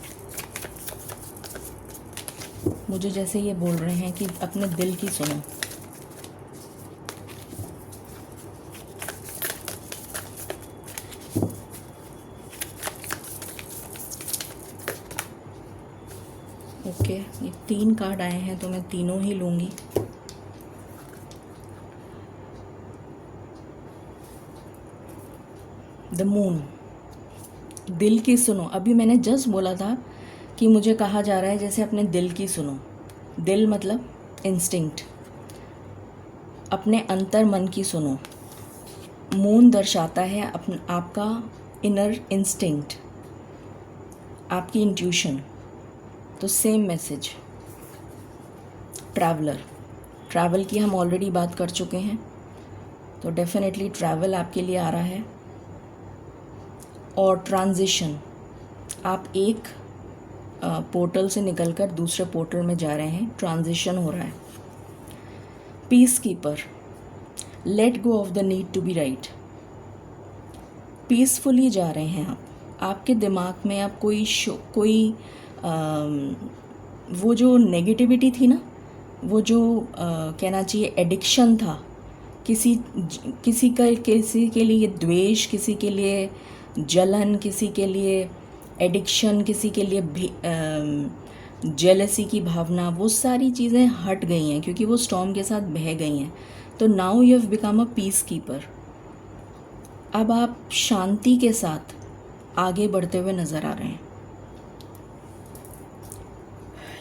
मुझे जैसे ये बोल रहे हैं कि अपने दिल की सुनो। ओके, ये 3 कार्ड आए हैं तो मैं तीनों ही लूँगी। द मून, दिल की सुनो। अभी मैंने जस्ट बोला था कि मुझे कहा जा रहा है जैसे अपने दिल की सुनो। दिल मतलब इंस्टिंक्ट, अपने अंतर मन की सुनो। मून दर्शाता है आपका इनर इंस्टिंक्ट, आपकी इंट्यूशन। तो सेम मैसेज। ट्रैवलर, ट्रैवल की हम ऑलरेडी बात कर चुके हैं, तो डेफिनेटली ट्रैवल आपके लिए आ रहा है। और ट्रांजिशन, आप एक पोर्टल से निकलकर दूसरे पोर्टल में जा रहे हैं, ट्रांजिशन हो रहा है। Peace keeper, let go of the need to be right. Peacefully जा रहे हैं आप। आपके दिमाग में आप कोई वो जो नेगेटिविटी थी ना, वो जो कहना चाहिए एडिक्शन था, किसी के लिए द्वेष, किसी के लिए जलन, किसी के लिए एडिक्शन, किसी के लिए जेलसी की भावना, वो सारी चीज़ें हट गई हैं क्योंकि वो स्टॉर्म के साथ बह गई हैं। तो now you have become a piece keeper. अब आप शांति के साथ आगे बढ़ते हुए नज़र आ रहे हैं।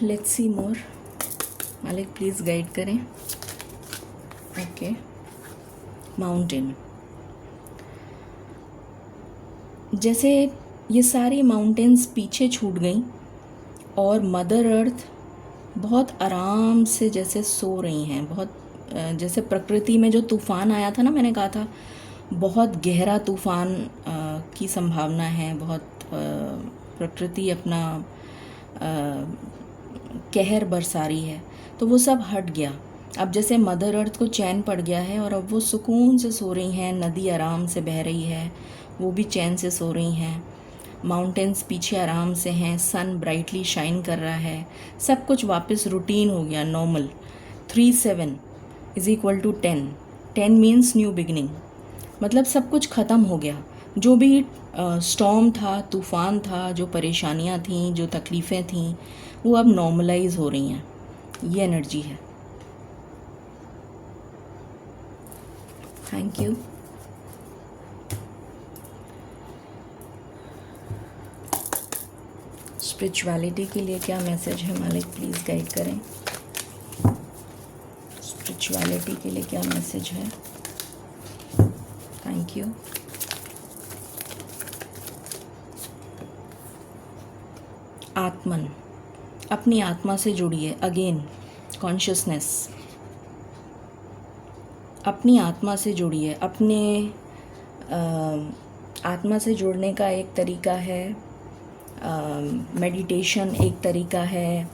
Let's see more. मालिक प्लीज़ गाइड करें। ओके, माउंटेन, जैसे ये सारी माउंटेन्स पीछे छूट गई और मदर अर्थ बहुत आराम से जैसे सो रही हैं। बहुत जैसे प्रकृति में जो तूफ़ान आया था ना, मैंने कहा था बहुत गहरा तूफ़ान की संभावना है। बहुत प्रकृति अपना कहर बरसा रही है, तो वो सब हट गया। अब जैसे मदर अर्थ को चैन पड़ गया है और अब वो सुकून से सो रही हैं। नदी आराम से बह रही है, वो भी चैन से सो रही हैं। माउंटेन्स पीछे आराम से हैं, सन ब्राइटली शाइन कर रहा है। सब कुछ वापस रूटीन हो गया, normal. 3-7 is equal to 10। 10 means new beginning, मतलब सब कुछ ख़त्म हो गया। जो भी स्टॉर्म था, तूफ़ान था, जो परेशानियाँ थीं, जो तकलीफ़ें थीं, वो अब नॉर्मलाइज हो रही हैं। ये एनर्जी है। Thank you. स्पिरिचुअलिटी के लिए क्या मैसेज है मालिक, प्लीज़ गाइड करें। स्पिरिचुअलिटी के लिए क्या मैसेज है? Thank you. आत्मन, अपनी आत्मा से जुड़िए। अगेन कॉन्शियसनेस, अपनी आत्मा से जुड़िए। अपने आत्मा से जुड़ने का एक तरीका है मेडिटेशन, एक तरीका है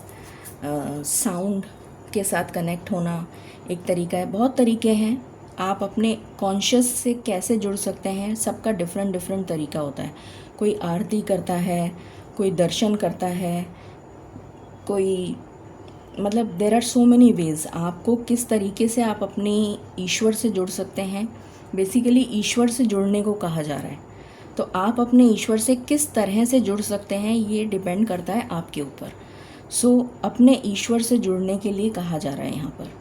साउंड के साथ कनेक्ट होना, एक तरीका है। बहुत तरीके हैं। आप अपने कॉन्शियस से कैसे जुड़ सकते हैं, सबका डिफरेंट तरीका होता है। कोई आरती करता है, कोई दर्शन करता है, कोई मतलब there are so many ways. आपको किस तरीके से आप अपनी ईश्वर से जुड़ सकते हैं, बेसिकली ईश्वर से जुड़ने को कहा जा रहा है। तो आप अपने ईश्वर से किस तरह से जुड़ सकते हैं, ये डिपेंड करता है आपके ऊपर। सो अपने ईश्वर से जुड़ने के लिए कहा जा रहा है यहाँ पर।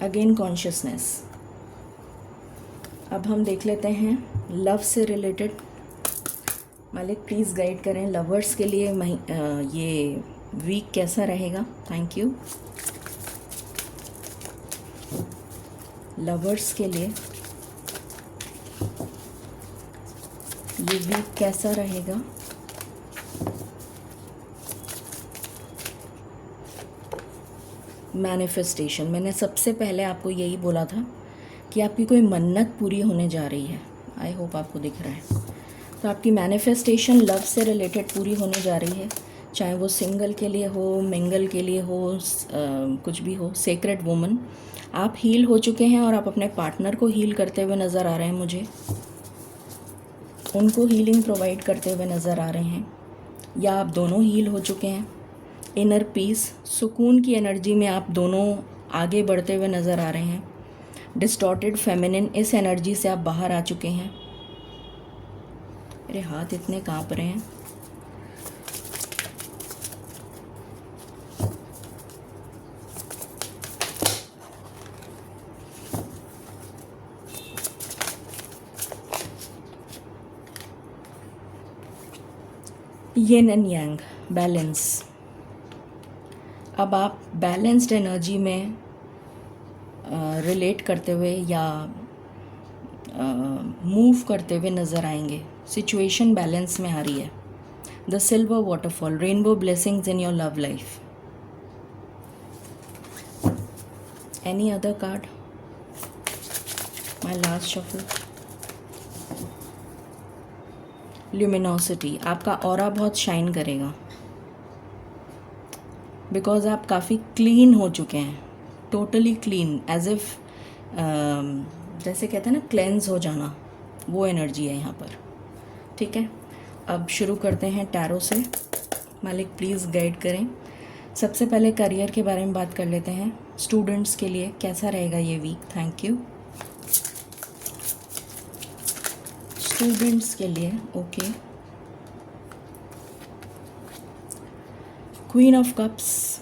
Again consciousness. अब हम देख लेते हैं लव से रिलेटेड। मालिक प्लीज़ गाइड करें, लवर्स के लिए ये वीक कैसा रहेगा? Thank you. लवर्स के लिए ये वीक कैसा रहेगा? मैनिफेस्टेशन, मैंने सबसे पहले आपको यही बोला था कि आपकी कोई मन्नत पूरी होने जा रही है। आई होप आपको दिख रहा है। तो आपकी मैनिफेस्टेशन लव से रिलेटेड पूरी होने जा रही है, चाहे वो सिंगल के लिए हो, मिंगल के लिए हो, कुछ भी हो। सेक्रेड वुमन, आप हील हो चुके हैं और आप अपने पार्टनर को हील करते हुए नज़र आ रहे हैं। मुझे उनको हीलिंग प्रोवाइड करते हुए नज़र आ रहे हैं, या आप दोनों हील हो चुके हैं। इनर पीस, सुकून की एनर्जी में आप दोनों आगे बढ़ते हुए नज़र आ रहे हैं। डिस्टॉर्टेड फेमिनिन, इस एनर्जी से आप बाहर आ चुके हैं। मेरे हाथ इतने काँप रहे हैं। येन एंड यांग, बैलेंस। अब आप बैलेंस्ड एनर्जी में रिलेट करते हुए या मूव करते हुए नज़र आएंगे। सिचुएशन बैलेंस में आ रही है। The silver waterfall, rainbow blessings in your love life. Any other card? My last shuffle. Luminosity, आपका ऑरा बहुत शाइन करेगा बिकॉज आप काफ़ी क्लीन हो चुके हैं, टोटली क्लीन, एज इफ जैसे कहते हैं ना क्लेंस हो जाना, वो एनर्जी है यहाँ पर। ठीक है, अब शुरू करते हैं टैरो से। मालिक प्लीज़ गाइड करें। सबसे पहले करियर के बारे में बात कर लेते हैं। स्टूडेंट्स के लिए कैसा रहेगा ये वीक? Thank you. स्टूडेंट्स के लिए okay. Queen of cups,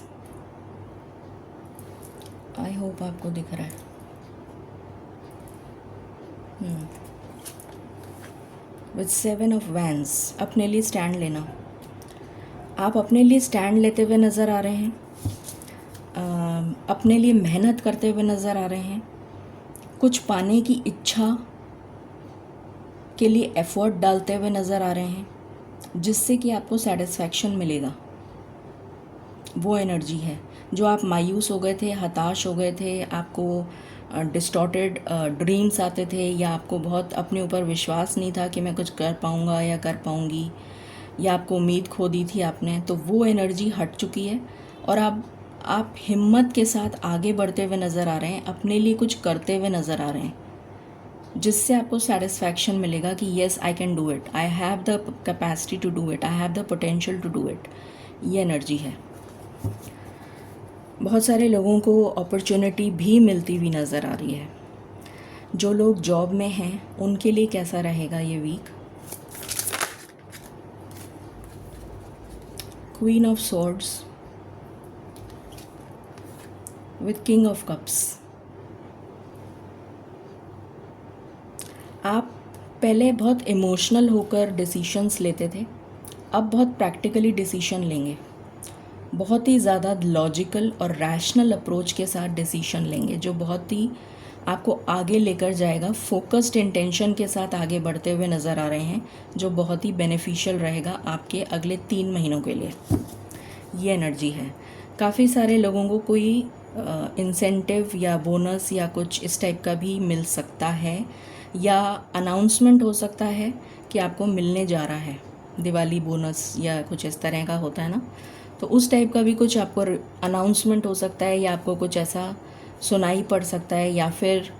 I hope आपको दिख रहा है। विद 7 ऑफ वैंस, अपने लिए स्टैंड लेना। आप अपने लिए स्टैंड लेते हुए नज़र आ रहे हैं, अपने लिए मेहनत करते हुए नज़र आ रहे हैं, कुछ पाने की इच्छा के लिए एफर्ट डालते हुए नज़र आ रहे हैं, जिससे कि आपको सेटिस्फैक्शन मिलेगा। वो एनर्जी है। जो आप मायूस हो गए थे, हताश हो गए थे, आपको डिस्टॉर्टेड ड्रीम्स आते थे, या आपको बहुत अपने ऊपर विश्वास नहीं था कि मैं कुछ कर पाऊँगा या कर पाऊँगी, या आपको उम्मीद खो दी थी आपने, तो वो एनर्जी हट चुकी है और आप हिम्मत के साथ आगे बढ़ते हुए नज़र आ रहे हैं, अपने लिए कुछ करते हुए नज़र आ रहे हैं, जिससे आपको सेटिस्फैक्शन मिलेगा कि yes I can do it, I have the capacity to do it, I have the potential to do it. ये एनर्जी है। बहुत सारे लोगों को अपॉर्चुनिटी भी मिलती हुई नज़र आ रही है। जो लोग जॉब में हैं उनके लिए कैसा रहेगा ये week? Queen of swords with king of cups. आप पहले बहुत इमोशनल होकर डिसीशंस लेते थे, अब बहुत प्रैक्टिकली डिसीशन लेंगे, बहुत ही ज़्यादा लॉजिकल और रैशनल अप्रोच के साथ डिसीशन लेंगे, जो बहुत ही आपको आगे लेकर जाएगा। फोकस्ड इंटेंशन के साथ आगे बढ़ते हुए नज़र आ रहे हैं, जो बहुत ही बेनिफिशियल रहेगा आपके अगले 3 महीनों के लिए। ये एनर्जी है। काफ़ी सारे लोगों को कोई इंसेंटिव या बोनस या कुछ इस टाइप का भी मिल सकता है, या अनाउंसमेंट हो सकता है कि आपको मिलने जा रहा है दिवाली बोनस या कुछ इस तरह का होता है ना, तो उस टाइप का भी कुछ आपको अनाउंसमेंट हो सकता है, या आपको कुछ ऐसा सुनाई पड़ सकता है, या फिर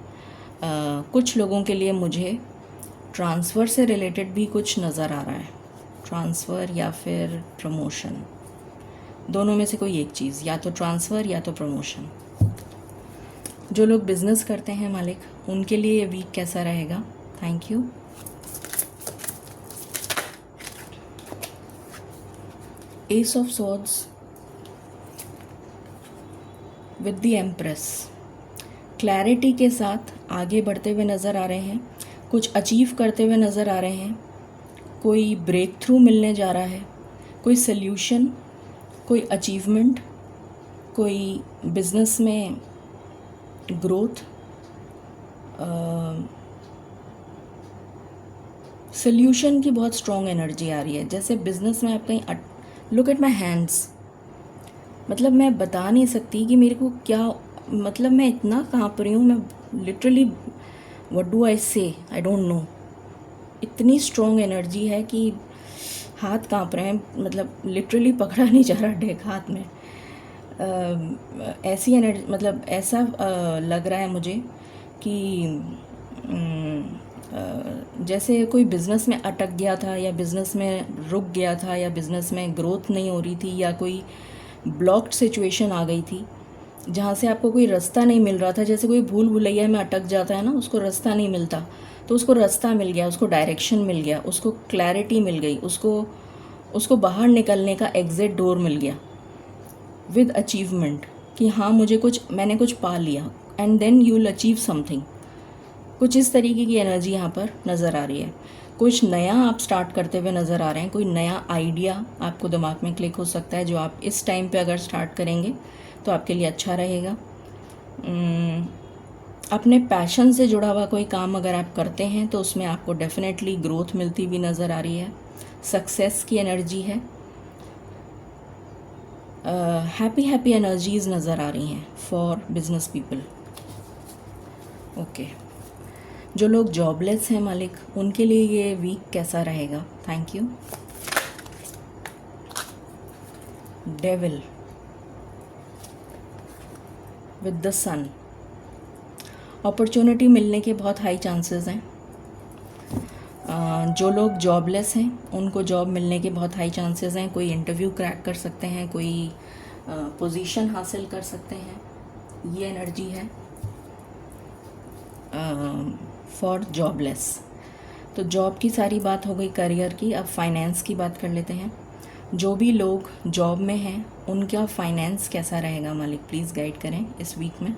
कुछ लोगों के लिए मुझे ट्रांसफ़र से रिलेटेड भी कुछ नज़र आ रहा है। ट्रांसफ़र या फिर प्रमोशन, दोनों में से कोई एक चीज़, या तो ट्रांसफ़र या तो प्रमोशन। जो लोग बिज़नेस करते हैं मालिक, उनके लिए ये वीक कैसा रहेगा? Thank you. S of swords with the empress, clarity के साथ आगे बढ़ते हुए नज़र आ रहे हैं, कुछ अचीव करते हुए नज़र आ रहे हैं, कोई ब्रेक थ्रू मिलने जा रहा है, कोई सल्यूशन, कोई अचीवमेंट, कोई बिज़नेस में ग्रोथ, सल्यूशन की बहुत स्ट्रॉन्ग एनर्जी आ रही है। जैसे बिज़नेस में आप कहीं लुक एट माई हैंड्स, मतलब मैं बता नहीं सकती कि मेरे को क्या, मतलब मैं इतना काँप रही हूँ, मैं लिटरली व्हाट डू आई से, आई डोंट नो। इतनी स्ट्रॉन्ग एनर्जी है कि हाथ काँप रहे हैं, मतलब लिटरली पकड़ा नहीं जा रहा डेक हाथ में। ऐसी एनर्जी, मतलब ऐसा लग रहा है मुझे कि जैसे कोई बिज़नेस में अटक गया था, या बिज़नेस में रुक गया था, या बिज़नेस में ग्रोथ नहीं हो रही थी, या कोई ब्लॉक्ड सिचुएशन आ गई थी जहाँ से आपको कोई रास्ता नहीं मिल रहा था। जैसे कोई भूल भुलैया में अटक जाता है ना, उसको रास्ता नहीं मिलता, तो उसको रास्ता मिल गया, उसको डायरेक्शन मिल गया, उसको क्लैरिटी मिल गई, उसको बाहर निकलने का एग्ज़िट डोर मिल गया विद अचीवमेंट, कि हाँ मैंने कुछ पा लिया, and then you will achieve something. कुछ इस तरीके की एनर्जी यहाँ पर नज़र आ रही है। कुछ नया आप स्टार्ट करते हुए नज़र आ रहे हैं, कोई नया आइडिया आपको दिमाग में क्लिक हो सकता है, जो आप इस टाइम पे अगर स्टार्ट करेंगे तो आपके लिए अच्छा रहेगा। अपने पैशन से जुड़ा हुआ कोई काम अगर आप करते हैं तो उसमें आपको डेफिनेटली ग्रोथ मिलती हुई नज़र आ रही है। सक्सेस की एनर्जी है। हैप्पी हैप्पी एनर्जीज़ नज़र आ रही हैं फॉर बिजनेस पीपल। ओके, जो लोग जॉबलेस हैं मालिक, उनके लिए ये वीक कैसा रहेगा? Thank you. Devil with the sun, opportunity मिलने के बहुत हाई चांसेस हैं। जो लोग जॉबलेस हैं उनको जॉब मिलने के बहुत हाई चांसेस हैं। कोई इंटरव्यू क्रैक कर सकते हैं, कोई पोजीशन हासिल कर सकते हैं, ये एनर्जी है फॉर जॉबलेस। तो जॉब की सारी बात हो गई, करियर की। अब फाइनेंस की बात कर लेते हैं। जो भी लोग जॉब में हैं उनका फाइनेंस कैसा रहेगा मालिक? प्लीज़ गाइड करें इस वीक में।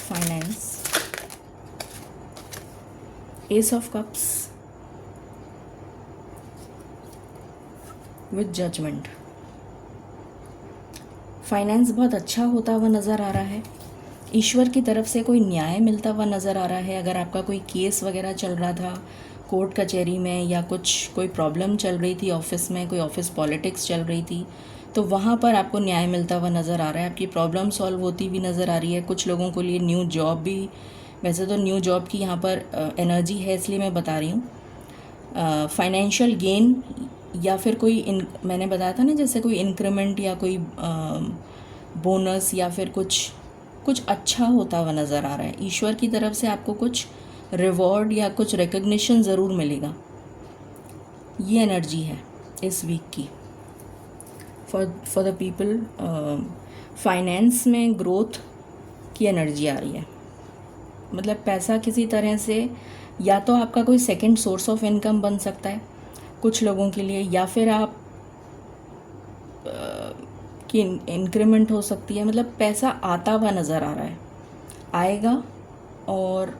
Finance, ace of cups with judgement. Finance बहुत अच्छा होता हुआ नज़र आ रहा है। ईश्वर की तरफ से कोई न्याय मिलता हुआ नज़र आ रहा है। अगर आपका कोई केस वगैरह चल रहा था कोर्ट कचहरी में, या कोई प्रॉब्लम चल रही थी ऑफिस में, कोई ऑफिस पॉलिटिक्स चल रही थी, तो वहाँ पर आपको न्याय मिलता हुआ नज़र आ रहा है। आपकी प्रॉब्लम सॉल्व होती हुई नज़र आ रही है। कुछ लोगों के लिए न्यू जॉब भी, वैसे तो न्यू जॉब की यहाँ पर एनर्जी है, इसलिए मैं बता रही हूँ। फाइनेंशियल गेन, या फिर कोई मैंने बताया था ना, जैसे कोई इंक्रीमेंट या कोई बोनस या फिर कुछ अच्छा होता हुआ नज़र आ रहा है। ईश्वर की तरफ से आपको कुछ रिवॉर्ड या कुछ रिकग्निशन ज़रूर मिलेगा। ये एनर्जी है इस वीक की फॉर द पीपल। फाइनेंस में ग्रोथ की एनर्जी आ रही है। मतलब पैसा किसी तरह से, या तो आपका कोई सेकंड सोर्स ऑफ इनकम बन सकता है कुछ लोगों के लिए, या फिर आप की इंक्रीमेंट हो सकती है। मतलब पैसा आता हुआ नज़र आ रहा है, आएगा और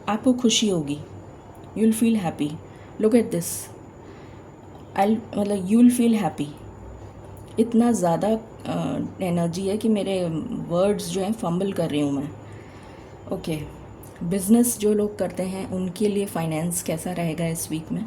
आपको खुशी होगी। You will feel happy. Look at this, मतलब यू विल फील हैप्पी। इतना ज़्यादा एनर्जी है कि मेरे वर्ड्स जो हैं फंबल कर रही हूँ मैं। ओके, बिज़नेस जो लोग करते हैं उनके लिए फाइनेंस कैसा रहेगा इस वीक में?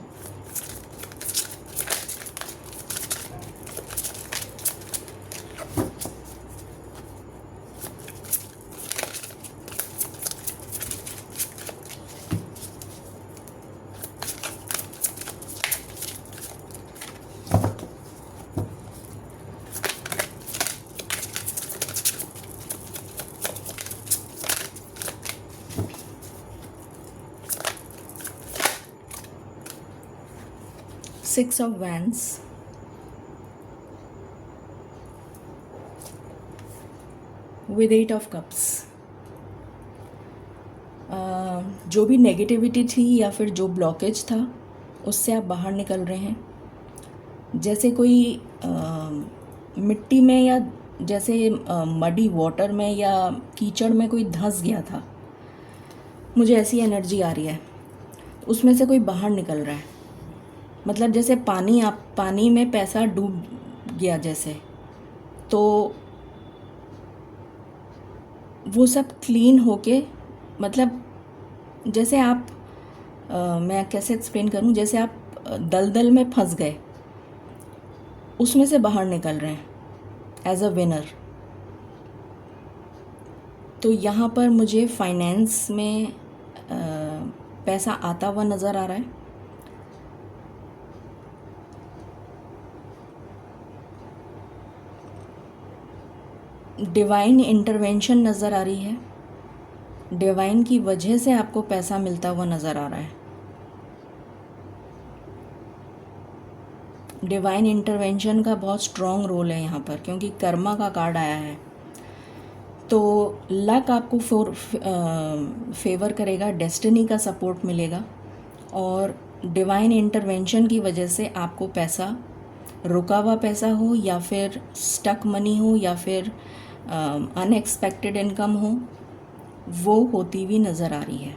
Six of wands, with eight of cups. जो भी नेगेटिविटी थी या फिर जो ब्लॉकेज था उससे आप बाहर निकल रहे हैं। जैसे कोई मिट्टी में, या जैसे मडी वाटर में या कीचड़ में कोई धंस गया था, मुझे ऐसी एनर्जी आ रही है। उसमें से कोई बाहर निकल रहा है। मतलब जैसे पानी में पैसा डूब गया जैसे, तो वो सब क्लीन होके, मतलब जैसे आप मैं कैसे एक्सप्लेन करूं, जैसे आप दलदल में फंस गए, उसमें से बाहर निकल रहे हैं एज अ विनर। तो यहाँ पर मुझे फाइनेंस में पैसा आता हुआ नज़र आ रहा है। डिवाइन इंटरवेंशन नज़र आ रही है। डिवाइन की वजह से आपको पैसा मिलता हुआ नज़र आ रहा है। डिवाइन इंटरवेंशन का बहुत स्ट्रॉन्ग रोल है यहाँ पर, क्योंकि कर्मा का कार्ड आया है। तो लक आपको फेवर करेगा, डेस्टिनी का सपोर्ट मिलेगा, और डिवाइन इंटरवेंशन की वजह से आपको पैसा, रुका हुआ पैसा हो या फिर स्टक मनी हो या फिर अनएक्सपेक्टेड इनकम हो, वो होती हुई नज़र आ रही है।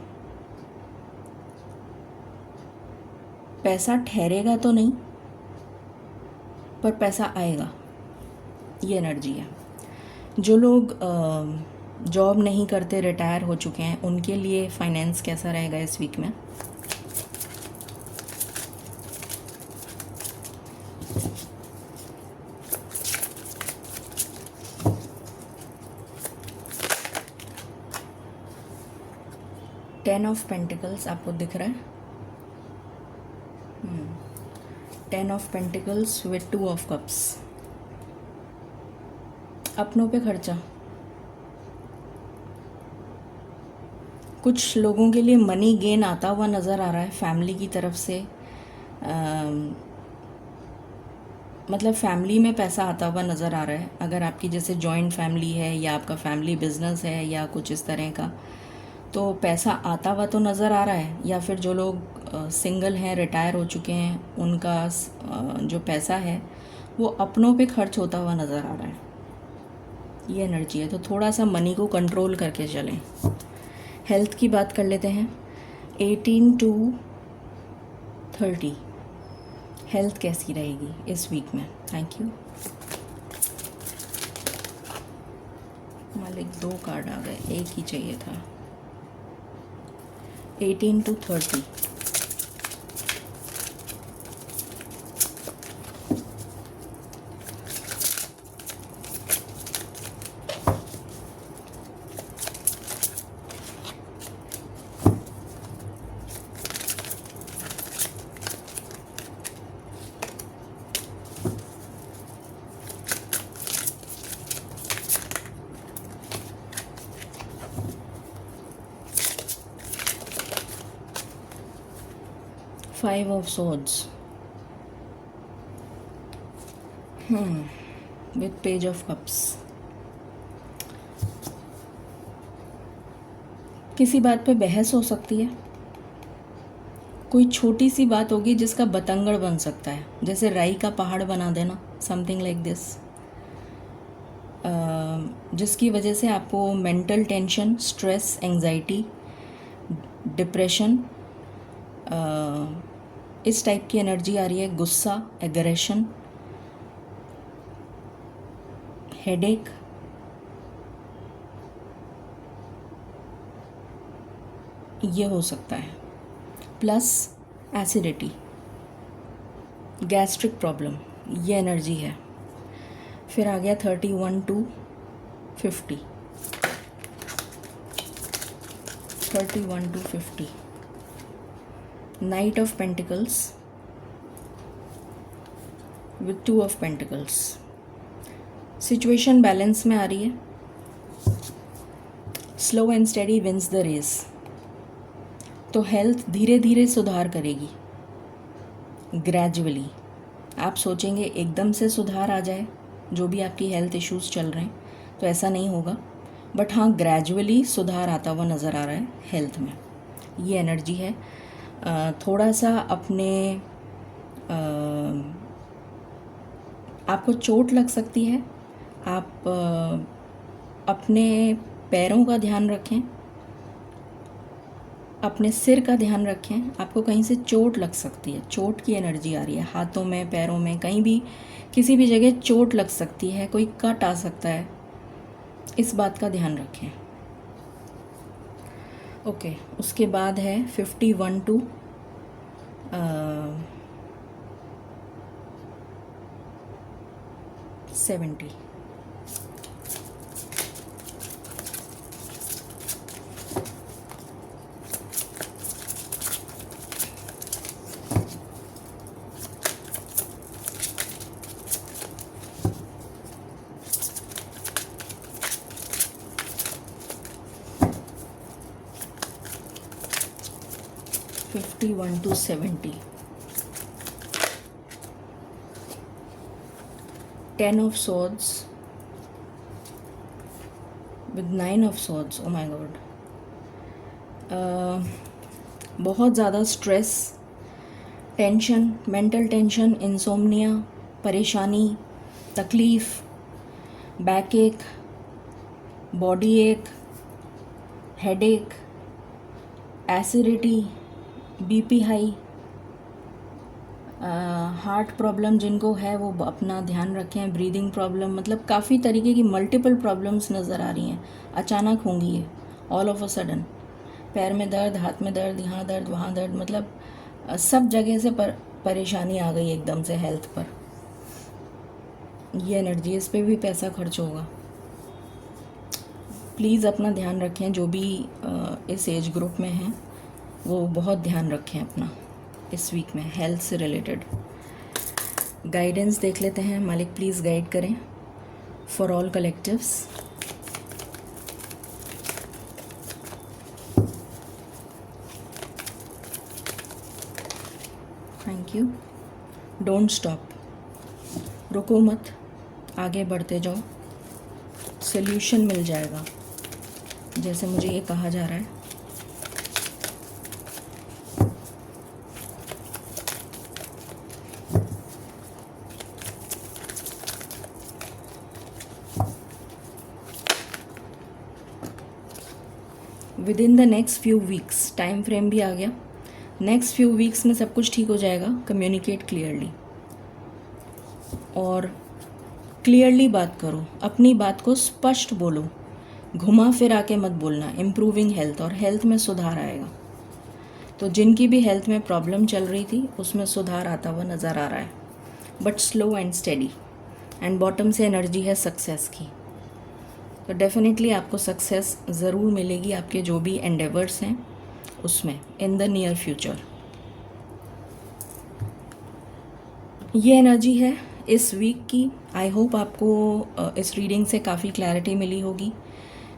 पैसा ठहरेगा तो नहीं, पर पैसा आएगा, ये एनर्जी है। जो लोग जॉब नहीं करते, रिटायर हो चुके हैं, उनके लिए फाइनेंस कैसा रहेगा इस वीक में? टेन ऑफ पेंटिकल्स आपको दिख रहा है? 10 of pentacles with 2 of cups. अपनों पे खर्चा। कुछ लोगों के लिए मनी गेन आता हुआ नज़र आ रहा है फैमिली की तरफ से। मतलब फैमिली में पैसा आता हुआ नज़र आ रहा है। अगर आपकी जैसे जॉइंट फैमिली है या आपका फैमिली बिजनेस है या कुछ इस तरह का, तो पैसा आता हुआ तो नज़र आ रहा है। या फिर जो लोग सिंगल हैं, रिटायर हो चुके हैं, उनका जो पैसा है वो अपनों पे खर्च होता हुआ नज़र आ रहा है, ये एनर्जी है। तो थोड़ा सा मनी को कंट्रोल करके चलें। हेल्थ की बात कर लेते हैं। 18 to 30 हेल्थ कैसी रहेगी इस वीक में? Thank you. मालिक 2 कार्ड आ गए, एक ही चाहिए था। 18 to 30 5 of swords with page of cups। किसी बात पे बहस हो सकती है। कोई छोटी सी बात होगी जिसका बतंगड़ बन सकता है, जैसे राई का पहाड़ बना देना, समथिंग लाइक दिस, जिसकी वजह से आपको mental tension, stress, anxiety, depression, इस टाइप की एनर्जी आ रही है। गुस्सा, एग्रेशन, हेडेक, ये हो सकता है। प्लस एसिडिटी, गैस्ट्रिक प्रॉब्लम, ये एनर्जी है। फिर आ गया 31 to 50। 31 to 50 knight of pentacles with 2 of pentacles. Situation balance में आ रही है। Slow and steady wins the race. तो हेल्थ धीरे धीरे सुधार करेगी, ग्रेजुअली। आप सोचेंगे एकदम से सुधार आ जाए, जो भी आपकी हेल्थ इश्यूज़ चल रहे हैं, तो ऐसा नहीं होगा। बट हाँ, ग्रेजुअली सुधार आता हुआ नज़र आ रहा है हेल्थ में, ये एनर्जी है। थोड़ा सा अपने आपको चोट लग सकती है। आप अपने पैरों का ध्यान रखें, अपने सिर का ध्यान रखें। आपको कहीं से चोट लग सकती है, चोट की एनर्जी आ रही है। हाथों में, पैरों में, कहीं भी, किसी भी जगह चोट लग सकती है, कोई कट आ सकता है, इस बात का ध्यान रखें। ओके, उसके बाद है 51 to 70। 51 to 70। 10 of swords with 9 of swords। oh my god, बहुत ज़्यादा stress, tension, mental tension, insomnia, परेशानी, तकलीफ़, बैक एक, बॉडी एक, headache, acidity, BP high, heart problem जिनको है वो अपना ध्यान रखें, ब्रीदिंग प्रॉब्लम, मतलब काफ़ी तरीके की मल्टीपल प्रॉब्लम्स नज़र आ रही हैं, अचानक होंगी ये ऑल ऑफ अ सडन। पैर में दर्द, हाथ में दर्द, यहाँ दर्द वहाँ दर्द, मतलब सब जगह से परेशानी आ गई एकदम से हेल्थ पर। ये एनर्जी, इस पे भी पैसा खर्च होगा। प्लीज़ अपना ध्यान रखें, जो भी इस एज ग्रुप में हैं वो बहुत ध्यान रखें अपना इस वीक में हेल्थ से रिलेटेड। गाइडेंस देख लेते हैं, मालिक प्लीज़ गाइड करें for all collectives. Thank you. Don't stop, रुको मत, आगे बढ़ते जाओ, सल्यूशन मिल जाएगा, जैसे मुझे ये कहा जा रहा है। With in the next few weeks, time frame भी आ गया, नेक्स्ट फ्यू वीक्स में सब कुछ ठीक हो जाएगा। कम्युनिकेट क्लियरली और क्लियरली बात करो, अपनी बात को स्पष्ट बोलो, घुमा फिरा के मत बोलना। इम्प्रूविंग हेल्थ, और हेल्थ में सुधार आएगा। तो जिनकी भी हेल्थ में प्रॉब्लम चल रही थी उसमें सुधार आता हुआ नज़र आ रहा है, but slow and steady. And bottom से एनर्जी है सक्सेस की, तो डेफिनेटली आपको सक्सेस ज़रूर मिलेगी आपके जो भी एंडेवर्स हैं उसमें इन द नियर फ्यूचर। ये एनर्जी है इस वीक की। आई होप आपको इस रीडिंग से काफ़ी क्लैरिटी मिली होगी।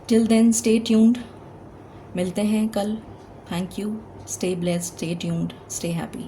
टिल देन स्टे ट्यून्ड, मिलते हैं कल। Thank you, stay blessed, stay tuned, stay happy.